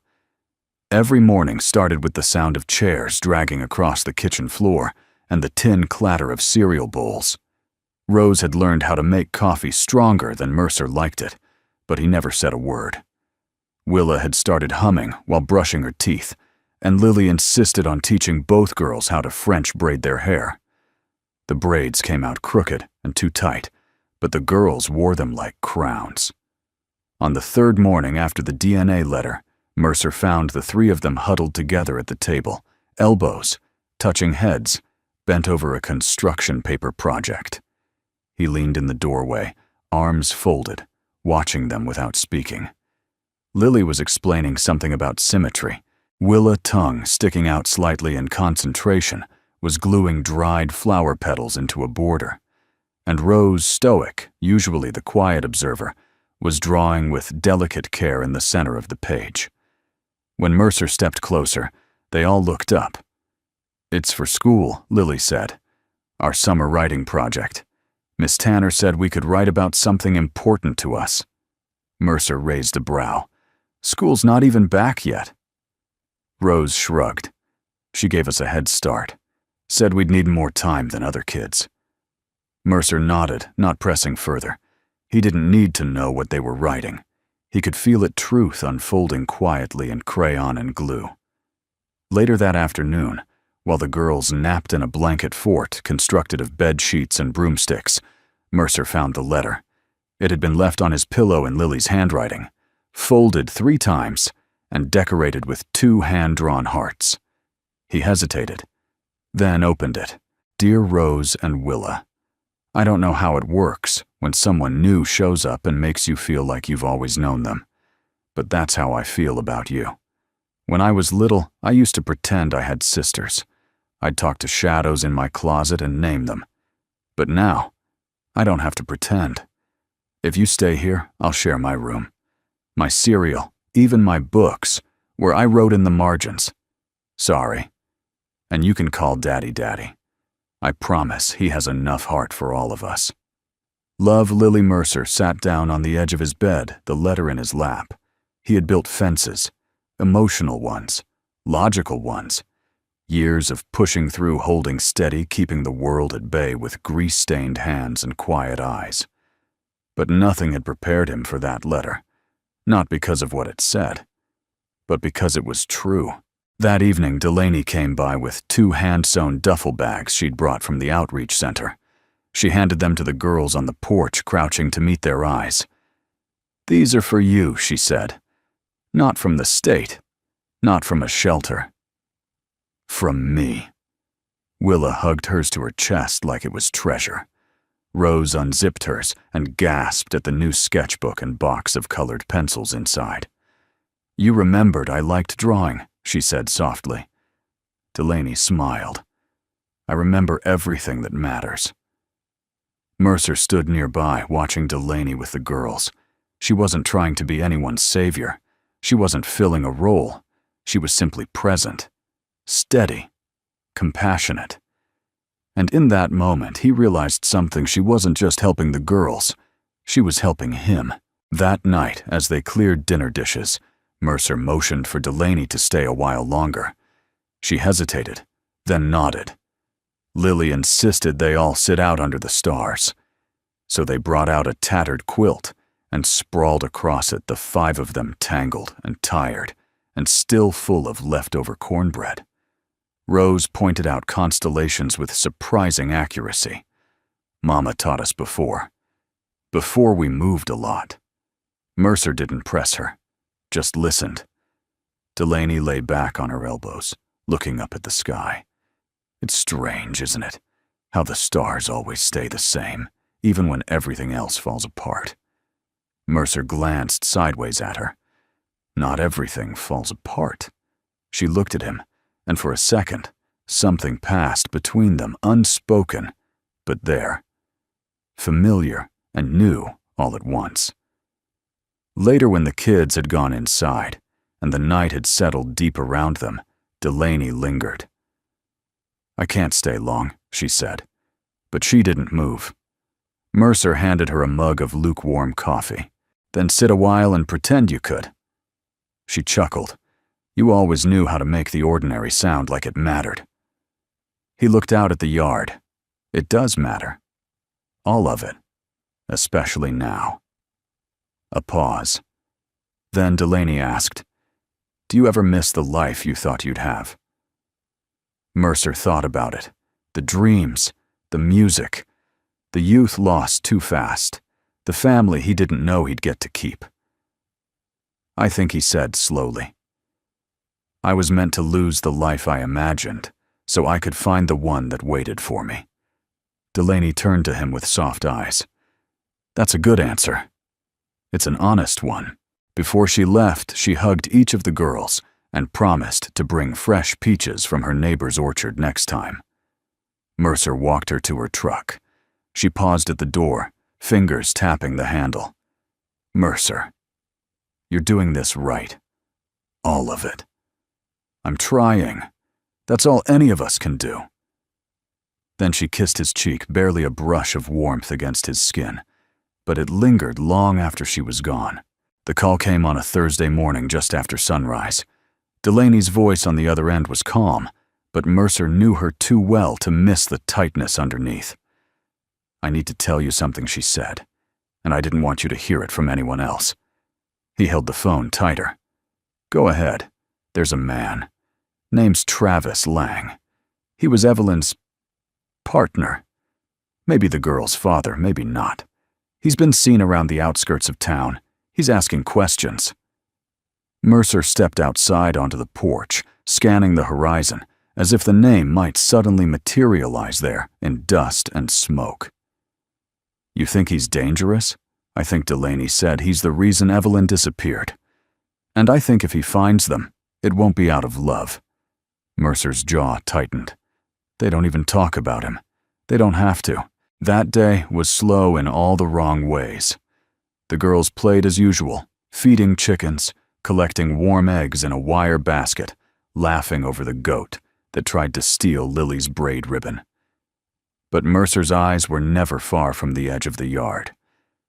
Every morning started with the sound of chairs dragging across the kitchen floor and the tin clatter of cereal bowls. Rose had learned how to make coffee stronger than Mercer liked it, but he never said a word. Willa had started humming while brushing her teeth, and Lily insisted on teaching both girls how to French braid their hair. The braids came out crooked and too tight, but the girls wore them like crowns. On the third morning after the DNA letter, Mercer found the three of them huddled together at the table, elbows, touching heads, bent over a construction paper project. He leaned in the doorway, arms folded, watching them without speaking. Lily was explaining something about symmetry. Willa, tongue sticking out slightly in concentration, was gluing dried flower petals into a border. And Rose, stoic, usually the quiet observer, was drawing with delicate care in the center of the page. When Mercer stepped closer, they all looked up. "It's for school," Lily said. "Our summer writing project. Miss Tanner said we could write about something important to us." Mercer raised a brow. "School's not even back yet." Rose shrugged. "She gave us a head start. Said we'd need more time than other kids." Mercer nodded, not pressing further. He didn't need to know what they were writing. He could feel it truth unfolding quietly in crayon and glue. Later that afternoon, while the girls napped in a blanket fort constructed of bed sheets and broomsticks, Mercer found the letter. It had been left on his pillow in Lily's handwriting, folded 3 times and decorated with 2 hand-drawn hearts. He hesitated, then opened it. "Dear Rose and Willa, I don't know how it works when someone new shows up and makes you feel like you've always known them, but that's how I feel about you. When I was little, I used to pretend I had sisters. I'd talk to shadows in my closet and name them. But now, I don't have to pretend. If you stay here, I'll share my room, my cereal, even my books, where I wrote in the margins. Sorry. And you can call Daddy Daddy. I promise he has enough heart for all of us." Love Lily Mercer sat down on the edge of his bed, the letter in his lap. He had built fences, emotional ones, logical ones. Years of pushing through, holding steady, keeping the world at bay with grease-stained hands and quiet eyes. But nothing had prepared him for that letter. Not because of what it said, but because it was true. That evening, Delaney came by with 2 hand-sewn duffel bags she'd brought from the outreach center. She handed them to the girls on the porch, crouching to meet their eyes. "These are for you," she said. "Not from the state, not from a shelter. From me." Willa hugged hers to her chest like it was treasure. Rose unzipped hers and gasped at the new sketchbook and box of colored pencils inside. "You remembered I liked drawing," she said softly. Delaney smiled. "I remember everything that matters." Mercer stood nearby, watching Delaney with the girls. She wasn't trying to be anyone's savior. She wasn't filling a role. She was simply present, steady, compassionate. And in that moment, he realized something. She wasn't just helping the girls. She was helping him. That night, as they cleared dinner dishes, Mercer motioned for Delaney to stay a while longer. She hesitated, then nodded. Lily insisted they all sit out under the stars. So they brought out a tattered quilt and sprawled across it, the 5 of them tangled and tired and still full of leftover cornbread. Rose pointed out constellations with surprising accuracy. Mama taught us before. Before we moved a lot. Mercer didn't press her, just listened. Delaney lay back on her elbows, looking up at the sky. It's strange, isn't it? How the stars always stay the same, even when everything else falls apart. Mercer glanced sideways at her. Not everything falls apart. She looked at him, and for a second, something passed between them, unspoken, but there. Familiar and new all at once. Later, when the kids had gone inside, and the night had settled deep around them, Delaney lingered. "I can't stay long," she said, but she didn't move. Mercer handed her a mug of lukewarm coffee. "Then sit a while and pretend you could." She chuckled. "You always knew how to make the ordinary sound like it mattered." He looked out at the yard. It does matter. All of it. Especially now. A pause. Then Delaney asked, "Do you ever miss the life you thought you'd have?" Mercer thought about it. The dreams, the music, the youth lost too fast, the family he didn't know he'd get to keep. "I think," he said slowly, "I was meant to lose the life I imagined, so I could find the one that waited for me." Delaney turned to him with soft eyes. "That's a good answer. It's an honest one." Before she left, she hugged each of the girls and promised to bring fresh peaches from her neighbor's orchard next time. Mercer walked her to her truck. She paused at the door, fingers tapping the handle. "Mercer, you're doing this right. All of it. I'm trying. That's all any of us can do." Then she kissed his cheek, barely a brush of warmth against his skin, but it lingered long after she was gone. The call came on a Thursday morning just after sunrise. Delaney's voice on the other end was calm, but Mercer knew her too well to miss the tightness underneath. "I need to tell you something," she said, "and I didn't want you to hear it from anyone else." He held the phone tighter. "Go ahead. There's a man. Name's Travis Lang. He was Evelyn's partner. Maybe the girl's father, maybe not. He's been seen around the outskirts of town. He's asking questions." Mercer stepped outside onto the porch, scanning the horizon, as if the name might suddenly materialize there in dust and smoke. "You think he's dangerous?" "I think," Delaney said, "he's the reason Evelyn disappeared. And I think if he finds them, it won't be out of love." Mercer's jaw tightened. "They don't even talk about him. They don't have to." That day was slow in all the wrong ways. The girls played as usual, feeding chickens, collecting warm eggs in a wire basket, laughing over the goat that tried to steal Lily's braid ribbon. But Mercer's eyes were never far from the edge of the yard.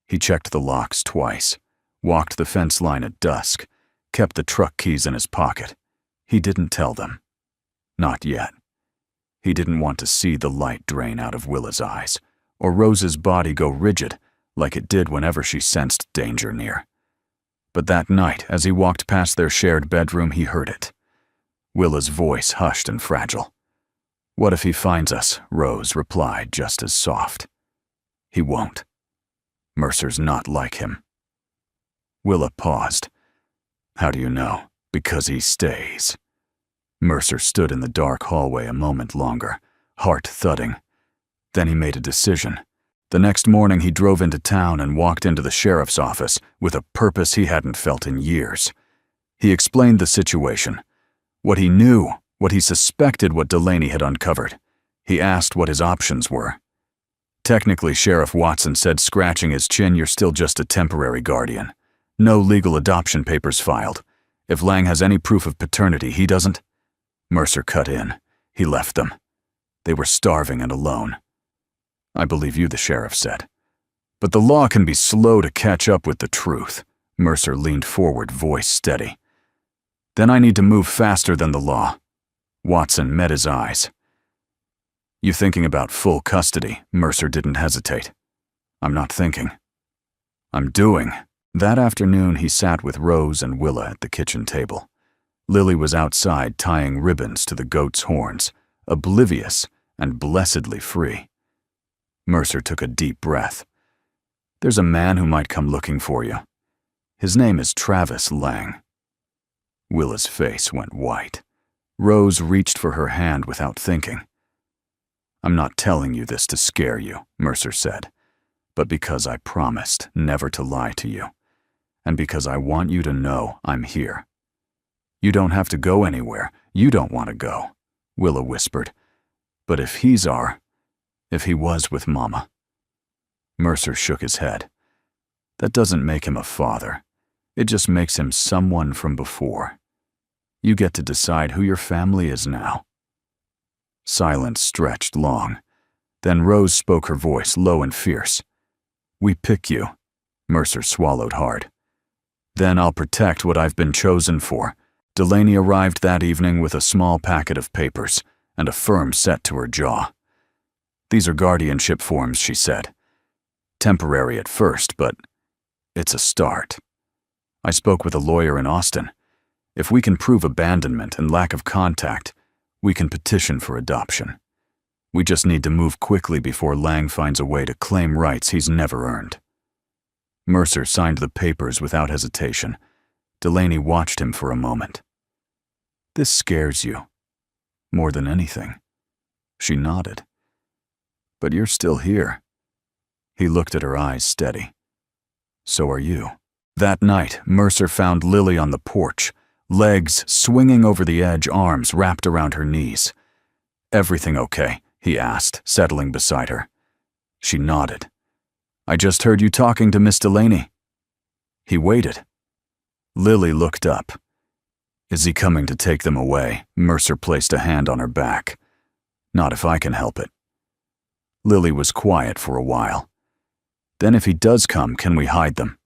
He checked the locks twice, walked the fence line at dusk, kept the truck keys in his pocket. He didn't tell them. Not yet. He didn't want to see the light drain out of Willa's eyes, or Rose's body go rigid like it did whenever she sensed danger near. But that night, as he walked past their shared bedroom, he heard it. Willa's voice hushed and fragile. "What if he finds us?" Rose replied, just as soft. "He won't. Mercer's not like him." Willa paused. "How do you know?" "Because he stays." Mercer stood in the dark hallway a moment longer, heart thudding. Then he made a decision. The next morning he drove into town and walked into the sheriff's office with a purpose he hadn't felt in years. He explained the situation. What he knew, what he suspected what Delaney had uncovered. He asked what his options were. Technically, Sheriff Watson said, scratching his chin, "You're still just a temporary guardian. No legal adoption papers filed. If Lang has any proof of paternity, he doesn't." Mercer cut in. He left them. They were starving and alone. "I believe you," the sheriff said. "But the law can be slow to catch up with the truth." Mercer leaned forward, voice steady. "Then I need to move faster than the law." Watson met his eyes. "You thinking about full custody?" Mercer didn't hesitate. "I'm not thinking. I'm doing." That afternoon he sat with Rose and Willa at the kitchen table. Lily was outside tying ribbons to the goat's horns, oblivious and blessedly free. Mercer took a deep breath. "There's a man who might come looking for you. His name is Travis Lang." Willa's face went white. Rose reached for her hand without thinking. "I'm not telling you this to scare you," Mercer said, "but because I promised never to lie to you, and because I want you to know I'm here. You don't have to go anywhere. You don't want to go," Willa whispered. "But if he was with Mama." Mercer shook his head. "That doesn't make him a father. It just makes him someone from before. You get to decide who your family is now." Silence stretched long. Then Rose spoke, her voice low and fierce. "We pick you." Mercer swallowed hard. "Then I'll protect what I've been chosen for." Delaney arrived that evening with a small packet of papers and a firm set to her jaw. "These are guardianship forms," she said. "Temporary at first, but it's a start. I spoke with a lawyer in Austin. If we can prove abandonment and lack of contact, we can petition for adoption. We just need to move quickly before Lang finds a way to claim rights he's never earned." Mercer signed the papers without hesitation. Delaney watched him for a moment. "This scares you, more than anything." She nodded. "But you're still here." He looked at her eyes steady. "So are you." That night, Mercer found Lily on the porch, legs swinging over the edge, arms wrapped around her knees. "Everything okay?" he asked, settling beside her. She nodded. "I just heard you talking to Miss Delaney." He waited. Lily looked up. "Is he coming to take them away?" Mercer placed a hand on her back. "Not if I can help it." Lily was quiet for a while. "Then if he does come, can we hide them?"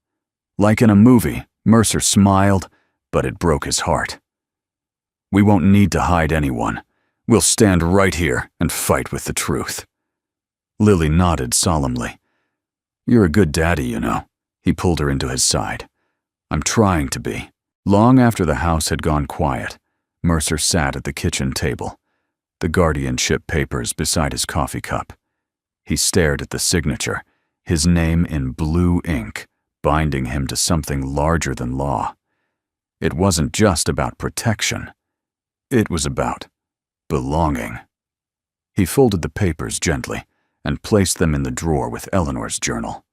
Like in a movie, Mercer smiled, but it broke his heart. "We won't need to hide anyone. We'll stand right here and fight with the truth." Lily nodded solemnly. "You're a good daddy, you know." He pulled her into his side. "I'm trying to be." Long after the house had gone quiet, Mercer sat at the kitchen table, the guardianship papers beside his coffee cup. He stared at the signature, his name in blue ink, binding him to something larger than law. It wasn't just about protection. It was about belonging. He folded the papers gently and placed them in the drawer with Eleanor's journal.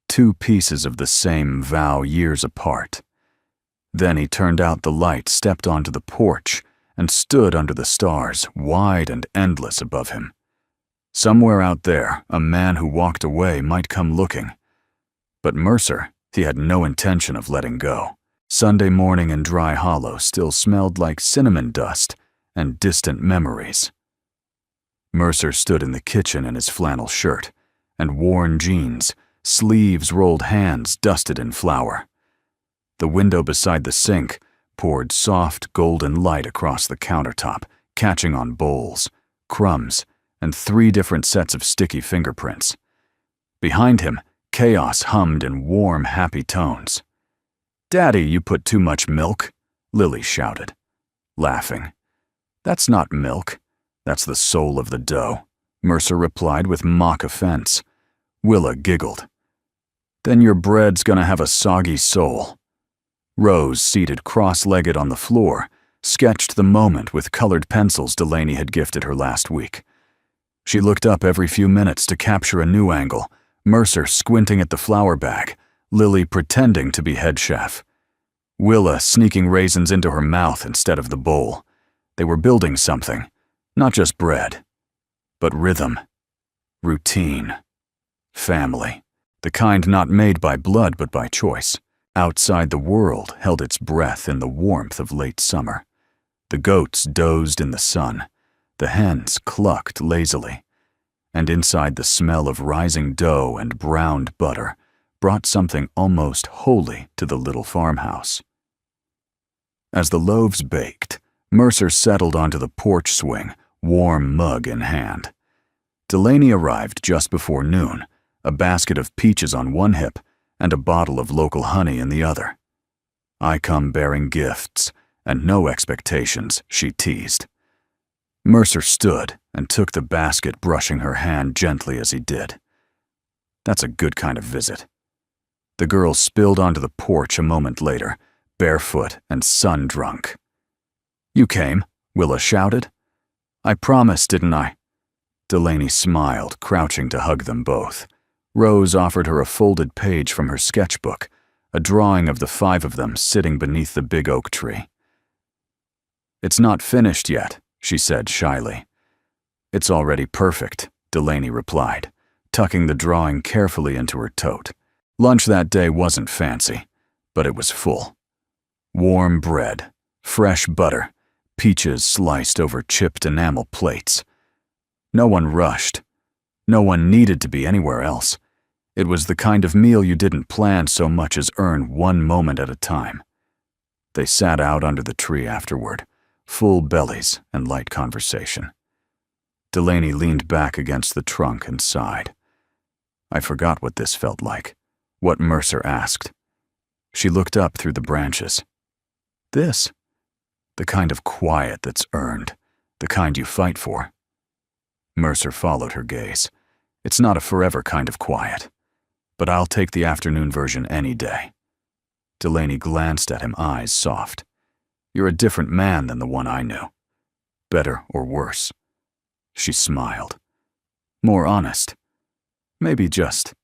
Two pieces of the same vow years apart. Then he turned out the light, stepped onto the porch, and stood under the stars, wide and endless above him. Somewhere out there, a man who walked away might come looking. But Mercer, he had no intention of letting go. Sunday morning in Dry Hollow still smelled like cinnamon dust and distant memories. Mercer stood in the kitchen in his flannel shirt and worn jeans, sleeves rolled, hands dusted in flour. The window beside the sink poured soft golden light across the countertop, catching on bowls, crumbs, and 3 different sets of sticky fingerprints. Behind him, chaos hummed in warm, happy tones. "Daddy, you put too much milk," Lily shouted. laughing. "That's not milk. That's the soul of the dough," Mercer replied with mock offense. Willa giggled. "Then your bread's gonna have a soggy soul." Rose, seated cross-legged on the floor, sketched the moment with colored pencils Delaney had gifted her last week. She looked up every few minutes to capture a new angle, Mercer squinting at the flour bag, Lily pretending to be head chef. Willa sneaking raisins into her mouth instead of the bowl. They were building something, not just bread, but rhythm, routine, family, the kind not made by blood but by choice. Outside, the world held its breath in the warmth of late summer. The goats dozed in the sun, the hens clucked lazily, and inside, the smell of rising dough and browned butter brought something almost holy to the little farmhouse. As the loaves baked, Mercer settled onto the porch swing, warm mug in hand. Delaney arrived just before noon, a basket of peaches on one hip and a bottle of local honey in the other. "I come bearing gifts, and no expectations," she teased. Mercer stood and took the basket, brushing her hand gently as he did. "That's a good kind of visit." The girl spilled onto the porch a moment later, barefoot and sun-drunk. "You came," Willa shouted. "I promised, didn't I?" Delaney smiled, crouching to hug them both. Rose offered her a folded page from her sketchbook, a drawing of the 5 of them sitting beneath the big oak tree. "It's not finished yet," she said shyly. "It's already perfect," Delaney replied, tucking the drawing carefully into her tote. Lunch that day wasn't fancy, but it was full. Warm bread, fresh butter, peaches sliced over chipped enamel plates. No one rushed. No one needed to be anywhere else. It was the kind of meal you didn't plan so much as earn one moment at a time. They sat out under the tree afterward, full bellies and light conversation. Delaney leaned back against the trunk and sighed. I forgot what this felt like, what Mercer asked. She looked up through the branches. This? The kind of quiet that's earned, the kind you fight for. Mercer followed her gaze. It's not a forever kind of quiet, but I'll take the afternoon version any day. Delaney glanced at him, eyes soft. You're a different man than the one I knew. Better or worse. She smiled. More honest. Maybe just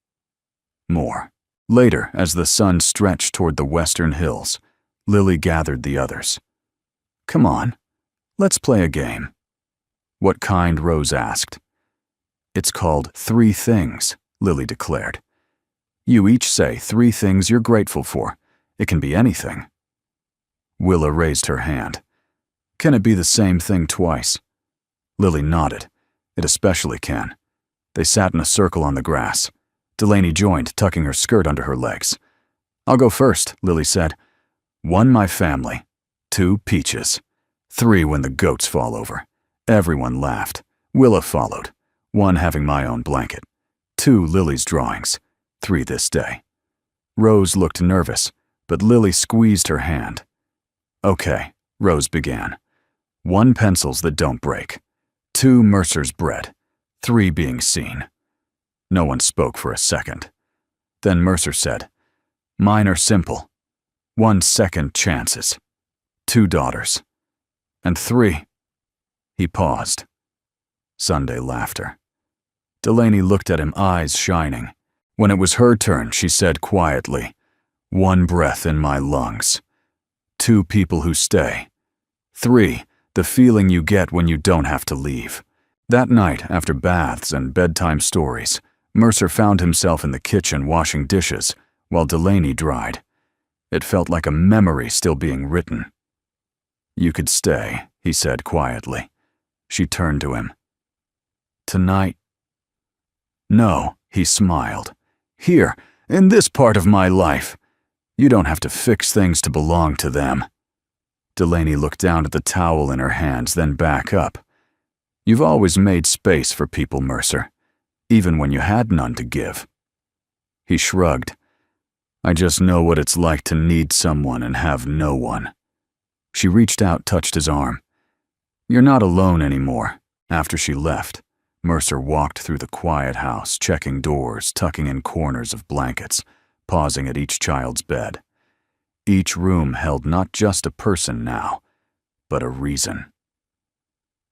more. Later, as the sun stretched toward the western hills, Lily gathered the others. Come on, let's play a game. What kind? Rose asked. It's called 3 Things, Lily declared. You each say 3 things you're grateful for. It can be anything. Willa raised her hand. Can it be the same thing twice? Lily nodded. It especially can. They sat in a circle on the grass. Delaney joined, tucking her skirt under her legs. I'll go first, Lily said. 1, my family. 2, peaches. 3, when the goats fall over. Everyone laughed. Willa followed. 1, having my own blanket. 2, Lily's drawings. 3, this day. Rose looked nervous, but Lily squeezed her hand. Okay, Rose began. 1, pencils that don't break. 2, Mercer's bread. 3, being seen. No one spoke for a second. Then Mercer said, Mine are simple. 1, second chances. 2, daughters. And 3. He paused. Sunday laughter. Delaney looked at him, eyes shining. When it was her turn, she said quietly, 1 breath in my lungs. 2, people who stay. 3, the feeling you get when you don't have to leave. That night, after baths and bedtime stories, Mercer found himself in the kitchen washing dishes while Delaney dried. It felt like a memory still being written. You could stay, he said quietly. She turned to him. Tonight? No, he smiled. Here, in this part of my life. You don't have to fix things to belong to them. Delaney looked down at the towel in her hands, then back up. You've always made space for people, Mercer, even when you had none to give. He shrugged. I just know what it's like to need someone and have no one. She reached out, touched his arm. "You're not alone anymore." After she left, Mercer walked through the quiet house, checking doors, tucking in corners of blankets, pausing at each child's bed. Each room held not just a person now, but a reason.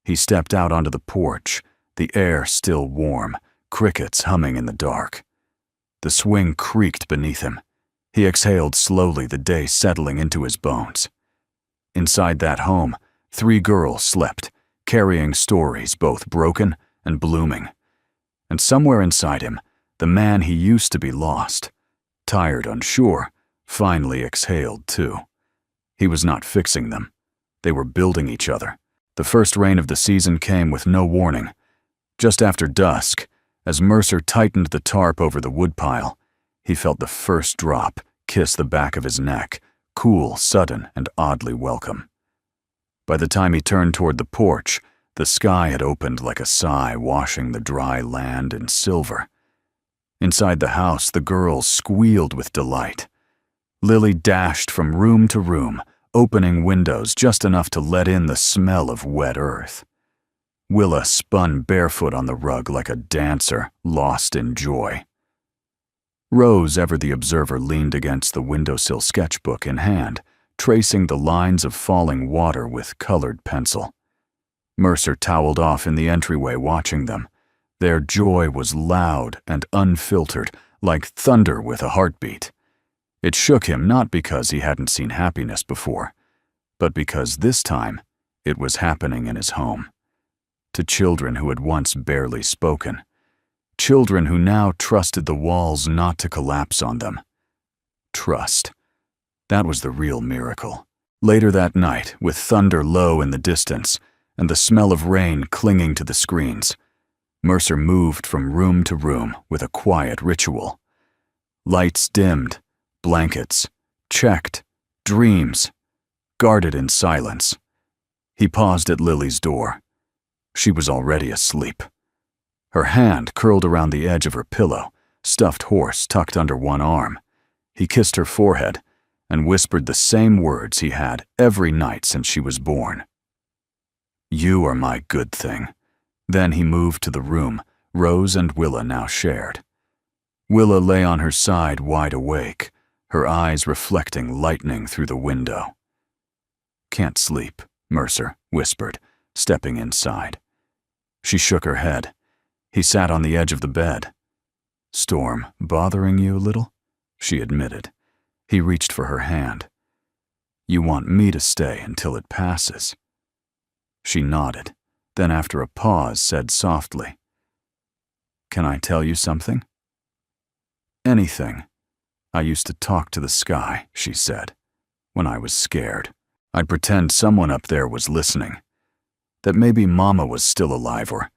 He stepped out onto the porch, the air still warm, crickets humming in the dark. The swing creaked beneath him. He exhaled slowly, the day settling into his bones. Inside that home, 3 girls slept, carrying stories both broken and blooming. And somewhere inside him, the man he used to be lost, tired, unsure, finally exhaled too. He was not fixing them. They were building each other. The first rain of the season came with no warning. Just after dusk, as Mercer tightened the tarp over the woodpile, he felt the first drop kiss the back of his neck, cool, sudden, and oddly welcome. By the time he turned toward the porch, the sky had opened like a sigh, washing the dry land in silver. Inside the house, the girls squealed with delight. Lily dashed from room to room, opening windows just enough to let in the smell of wet earth. Willa spun barefoot on the rug like a dancer, lost in joy. Rose, ever the observer, leaned against the windowsill, sketchbook in hand, tracing the lines of falling water with colored pencil. Mercer toweled off in the entryway, watching them. Their joy was loud and unfiltered, like thunder with a heartbeat. It shook him, not because he hadn't seen happiness before, but because this time it was happening in his home. To children who had once barely spoken. Children who now trusted the walls not to collapse on them. Trust. That was the real miracle. Later that night, with thunder low in the distance and the smell of rain clinging to the screens, Mercer moved from room to room with a quiet ritual. Lights dimmed, blankets checked, dreams guarded in silence. He paused at Lily's door. She was already asleep. Her hand curled around the edge of her pillow, stuffed horse tucked under one arm. He kissed her forehead and whispered the same words he had every night since she was born. "You are my good thing." Then he moved to the room Rose and Willa now shared. Willa lay on her side, wide awake, her eyes reflecting lightning through the window. "Can't sleep," Mercer whispered, stepping inside. She shook her head. He sat on the edge of the bed. "Storm bothering you a little?" she admitted. He reached for her hand. "You want me to stay until it passes?" She nodded, then after a pause said softly, "Can I tell you something?" "Anything. I used to talk to the sky," she said. "When I was scared, I'd pretend someone up there was listening. That maybe Mama was still alive or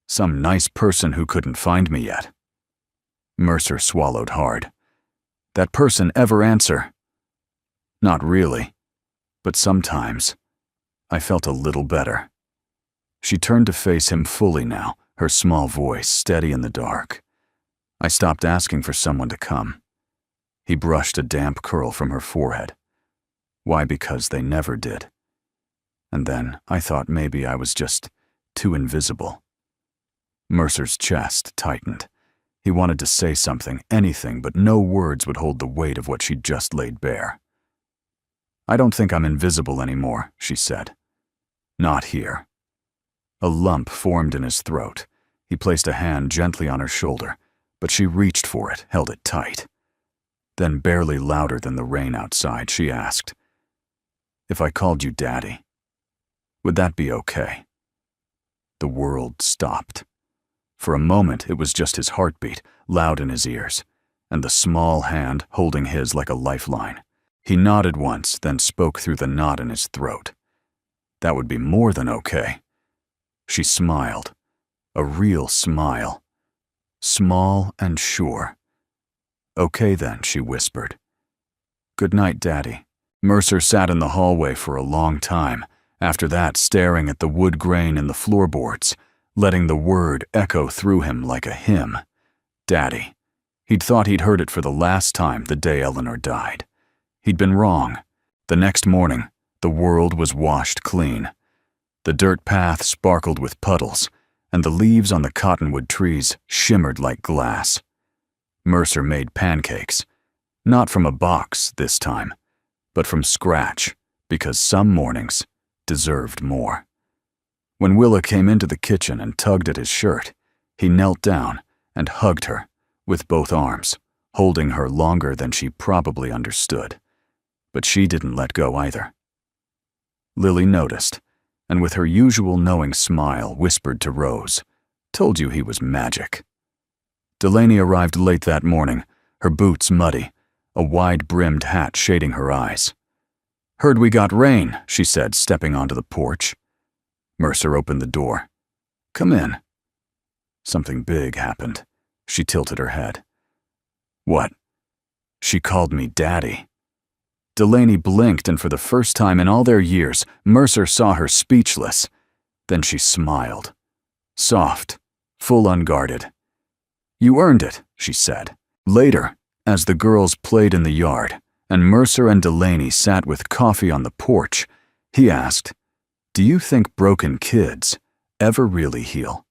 some nice person who couldn't find me yet." Mercer swallowed hard. "That person ever answer?" "Not really, but sometimes I felt a little better." She turned to face him fully now, her small voice steady in the dark. "I stopped asking for someone to come." He brushed a damp curl from her forehead. "Why, because they never did. And then I thought maybe I was just too invisible." Mercer's chest tightened. He wanted to say something, anything, but no words would hold the weight of what she'd just laid bare. "I don't think I'm invisible anymore," she said. "Not here." A lump formed in his throat. He placed a hand gently on her shoulder, but she reached for it, held it tight. Then, barely louder than the rain outside, she asked, "If I called you Daddy, would that be okay?" The world stopped. For a moment, it was just his heartbeat, loud in his ears, and the small hand holding his like a lifeline. He nodded once, then spoke through the knot in his throat. "That would be more than okay." She smiled, a real smile, small and sure. "Okay then," she whispered. "Good night, Daddy." Mercer sat in the hallway for a long time, after that staring at the wood grain in the floorboards, letting the word echo through him like a hymn. Daddy. He'd thought he'd heard it for the last time the day Eleanor died. He'd been wrong. The next morning, The world was washed clean. The dirt path sparkled with puddles, and the leaves on the cottonwood trees shimmered like glass. Mercer made pancakes, not from a box this time, but from scratch, because some mornings deserved more. When Willa came into the kitchen and tugged at his shirt, he knelt down and hugged her with both arms, holding her longer than she probably understood. But she didn't let go either. Lily noticed, and with her usual knowing smile whispered to Rose, "Told you he was magic." Delaney arrived late that morning, her boots muddy, a wide-brimmed hat shading her eyes. "Heard we got rain," she said, stepping onto the porch. Mercer opened the door. "Come in." Something big happened. She tilted her head. "What?" "She called me Daddy." Delaney blinked, and for the first time in all their years, Mercer saw her speechless. Then she smiled. Soft, full unguarded. "You earned it," she said. Later, as the girls played in the yard, and Mercer and Delaney sat with coffee on the porch, he asked, "Do you think broken kids ever really heal?"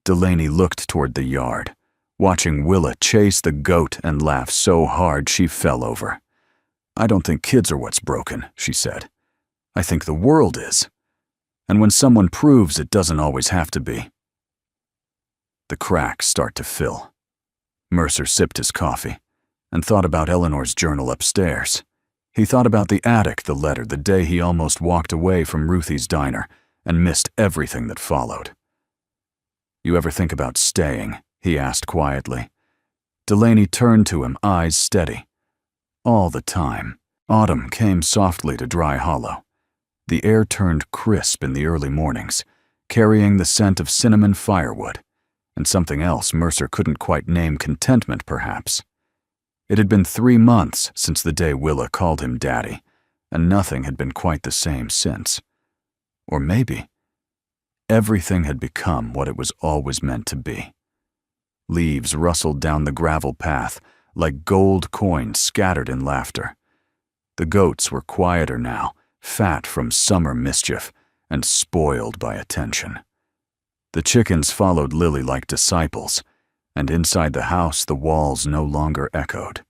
Delaney looked toward the yard, watching Willa chase the goat and laugh so hard she fell over. "I don't think kids are what's broken," she said. "I think the world is. And when someone proves it doesn't always have to be." The cracks start to fill. Mercer sipped his coffee and thought about Eleanor's journal upstairs. He thought about the attic, the letter, the day he almost walked away from Ruthie's diner and missed everything that followed. "You ever think about staying?" he asked quietly. Delaney turned to him, eyes steady. All the time, autumn came softly to Dry Hollow. The air turned crisp in the early mornings, carrying the scent of cinnamon firewood, and something else Mercer couldn't quite name, contentment perhaps. It had been 3 months since the day Willa called him Daddy, and nothing had been quite the same since. Or maybe everything had become what it was always meant to be. Leaves rustled down the gravel path like gold coins scattered in laughter. The goats were quieter now, fat from summer mischief and spoiled by attention. The chickens followed Lily like disciples, and inside the house the walls no longer echoed.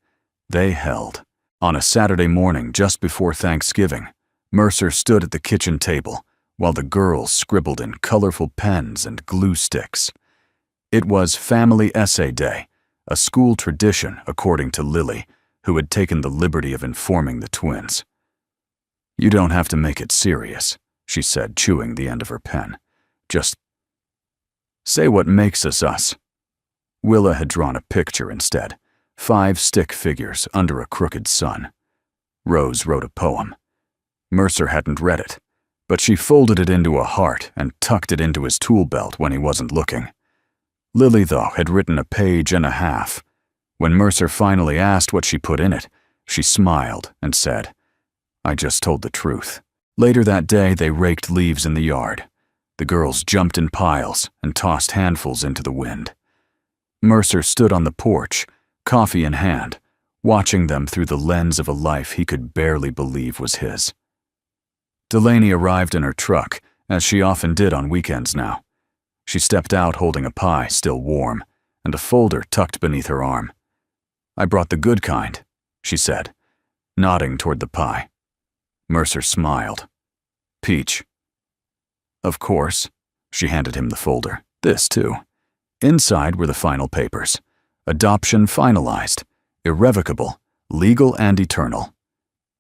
They held. On a Saturday morning just before Thanksgiving, Mercer stood at the kitchen table while the girls scribbled in colorful pens and glue sticks. It was Family Essay Day, a school tradition according to Lily, who had taken the liberty of informing the twins. "You don't have to make it serious," she said, chewing the end of her pen. "Just say what makes us us." Willa had drawn a picture instead, 5 stick figures under a crooked sun. Rose wrote a poem. Mercer hadn't read it, but she folded it into a heart and tucked it into his tool belt when he wasn't looking. Lily, though, had written a page and a half. When Mercer finally asked what she put in it, she smiled and said, "I just told the truth." Later that day, they raked leaves in the yard. The girls jumped in piles and tossed handfuls into the wind. Mercer stood on the porch, coffee in hand, watching them through the lens of a life he could barely believe was his. Delaney arrived in her truck, as she often did on weekends now. She stepped out holding a pie still warm, and a folder tucked beneath her arm. "I brought the good kind," she said, nodding toward the pie. Mercer smiled. "Peach." "Of course." She handed him the folder. "This, too." Inside were the final papers. Adoption finalized. Irrevocable. Legal and eternal.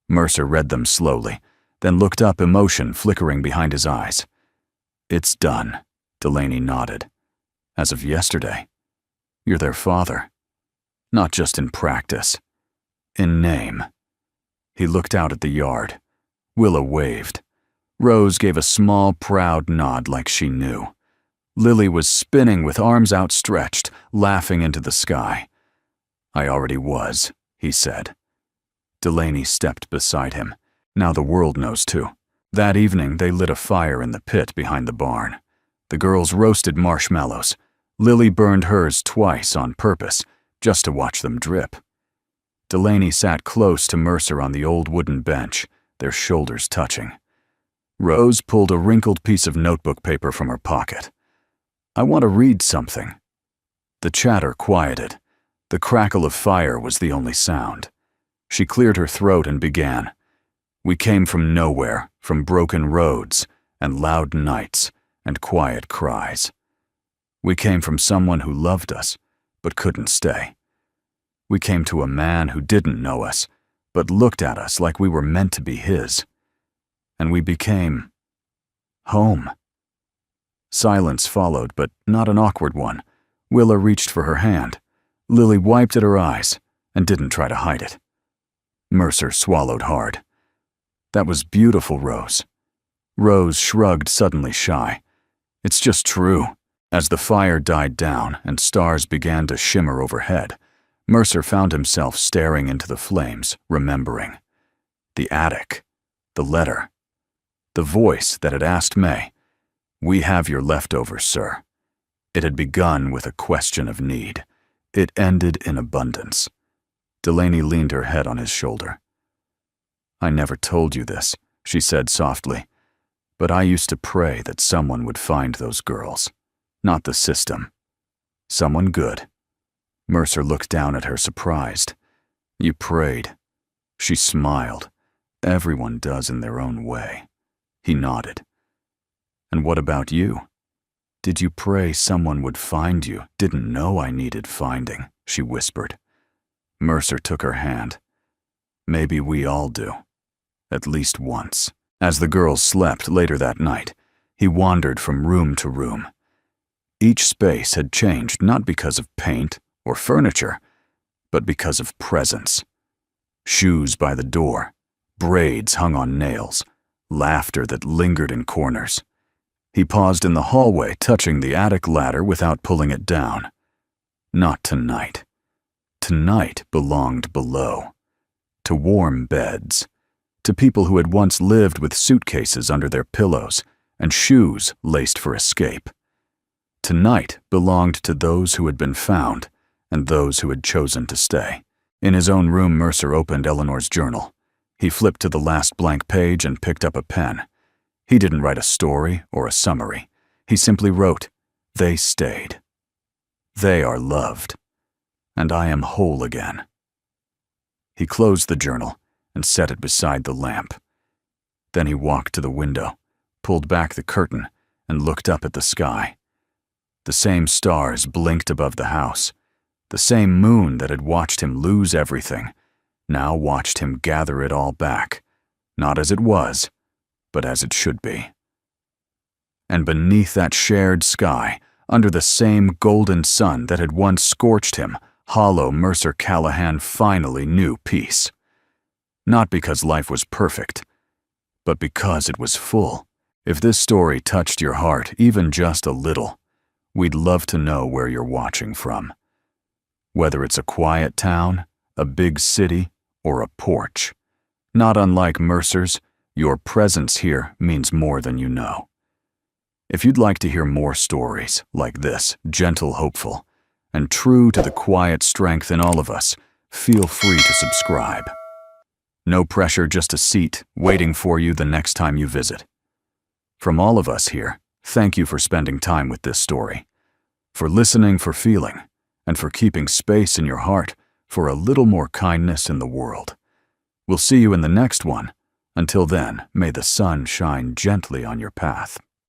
Mercer read them slowly, then looked up, emotion flickering behind his eyes. "It's done." Delaney nodded. "As of yesterday. You're their father. Not just in practice. In name." He looked out at the yard. Willa waved. Rose gave a small, proud nod like she knew. Lily was spinning with arms outstretched, laughing into the sky. "I already was," he said. Delaney stepped beside him. Now the world knows too. That evening they lit a fire in the pit behind the barn. The girls roasted marshmallows. Lily burned hers twice on purpose, just to watch them drip. Delaney sat close to Mercer on the old wooden bench, their shoulders touching. Rose pulled a wrinkled piece of notebook paper from her pocket. "I want to read something." The chatter quieted. The crackle of fire was the only sound. She cleared her throat and began. "We came from nowhere, from broken roads, and loud nights, and quiet cries. We came from someone who loved us, but couldn't stay. We came to a man who didn't know us, but looked at us like we were meant to be his. And we became home." Silence followed, but not an awkward one. Willa reached for her hand. Lily wiped at her eyes and didn't try to hide it. Mercer swallowed hard. "That was beautiful, Rose." Rose shrugged, suddenly shy. "It's just true." As the fire died down and stars began to shimmer overhead, Mercer found himself staring into the flames, remembering. The attic, the letter, the voice that had asked May, "We have your leftovers, sir." It had begun with a question of need. It ended in abundance. Delaney leaned her head on his shoulder. "I never told you this," she said softly, "but I used to pray that someone would find those girls. Not the system. Someone good." Mercer looked down at her, surprised. "You prayed." She smiled. "Everyone does in their own way." He nodded. "And what about you? Did you pray someone would find you? Didn't know I needed finding," she whispered. Mercer took her hand. "Maybe we all do. At least once." As the girls slept later that night, he wandered from room to room. Each space had changed not because of paint or furniture, but because of presence. Shoes by the door, braids hung on nails, laughter that lingered in corners. He paused in the hallway, touching the attic ladder without pulling it down. Not tonight. Tonight belonged below. To warm beds. To people who had once lived with suitcases under their pillows and shoes laced for escape. Tonight belonged to those who had been found and those who had chosen to stay. In his own room, Mercer opened Eleanor's journal. He flipped to the last blank page and picked up a pen. He didn't write a story or a summary. He simply wrote, "They stayed. They are loved. And I am whole again." He closed the journal and set it beside the lamp. Then he walked to the window, pulled back the curtain, and looked up at the sky. The same stars blinked above the house. The same moon that had watched him lose everything now watched him gather it all back, not as it was, but as it should be. And beneath that shared sky, under the same golden sun that had once scorched him, hollow Mercer Callahan finally knew peace. Not because life was perfect, but because it was full. If this story touched your heart even just a little, we'd love to know where you're watching from. Whether it's a quiet town, a big city, or a porch. Not unlike Mercer's, your presence here means more than you know. If you'd like to hear more stories like this, gentle, hopeful, and true to the quiet strength in all of us, feel free to subscribe. No pressure, just a seat waiting for you the next time you visit. From all of us here, thank you for spending time with this story, for listening, for feeling, and for keeping space in your heart for a little more kindness in the world. We'll see you in the next one. Until then, may the sun shine gently on your path.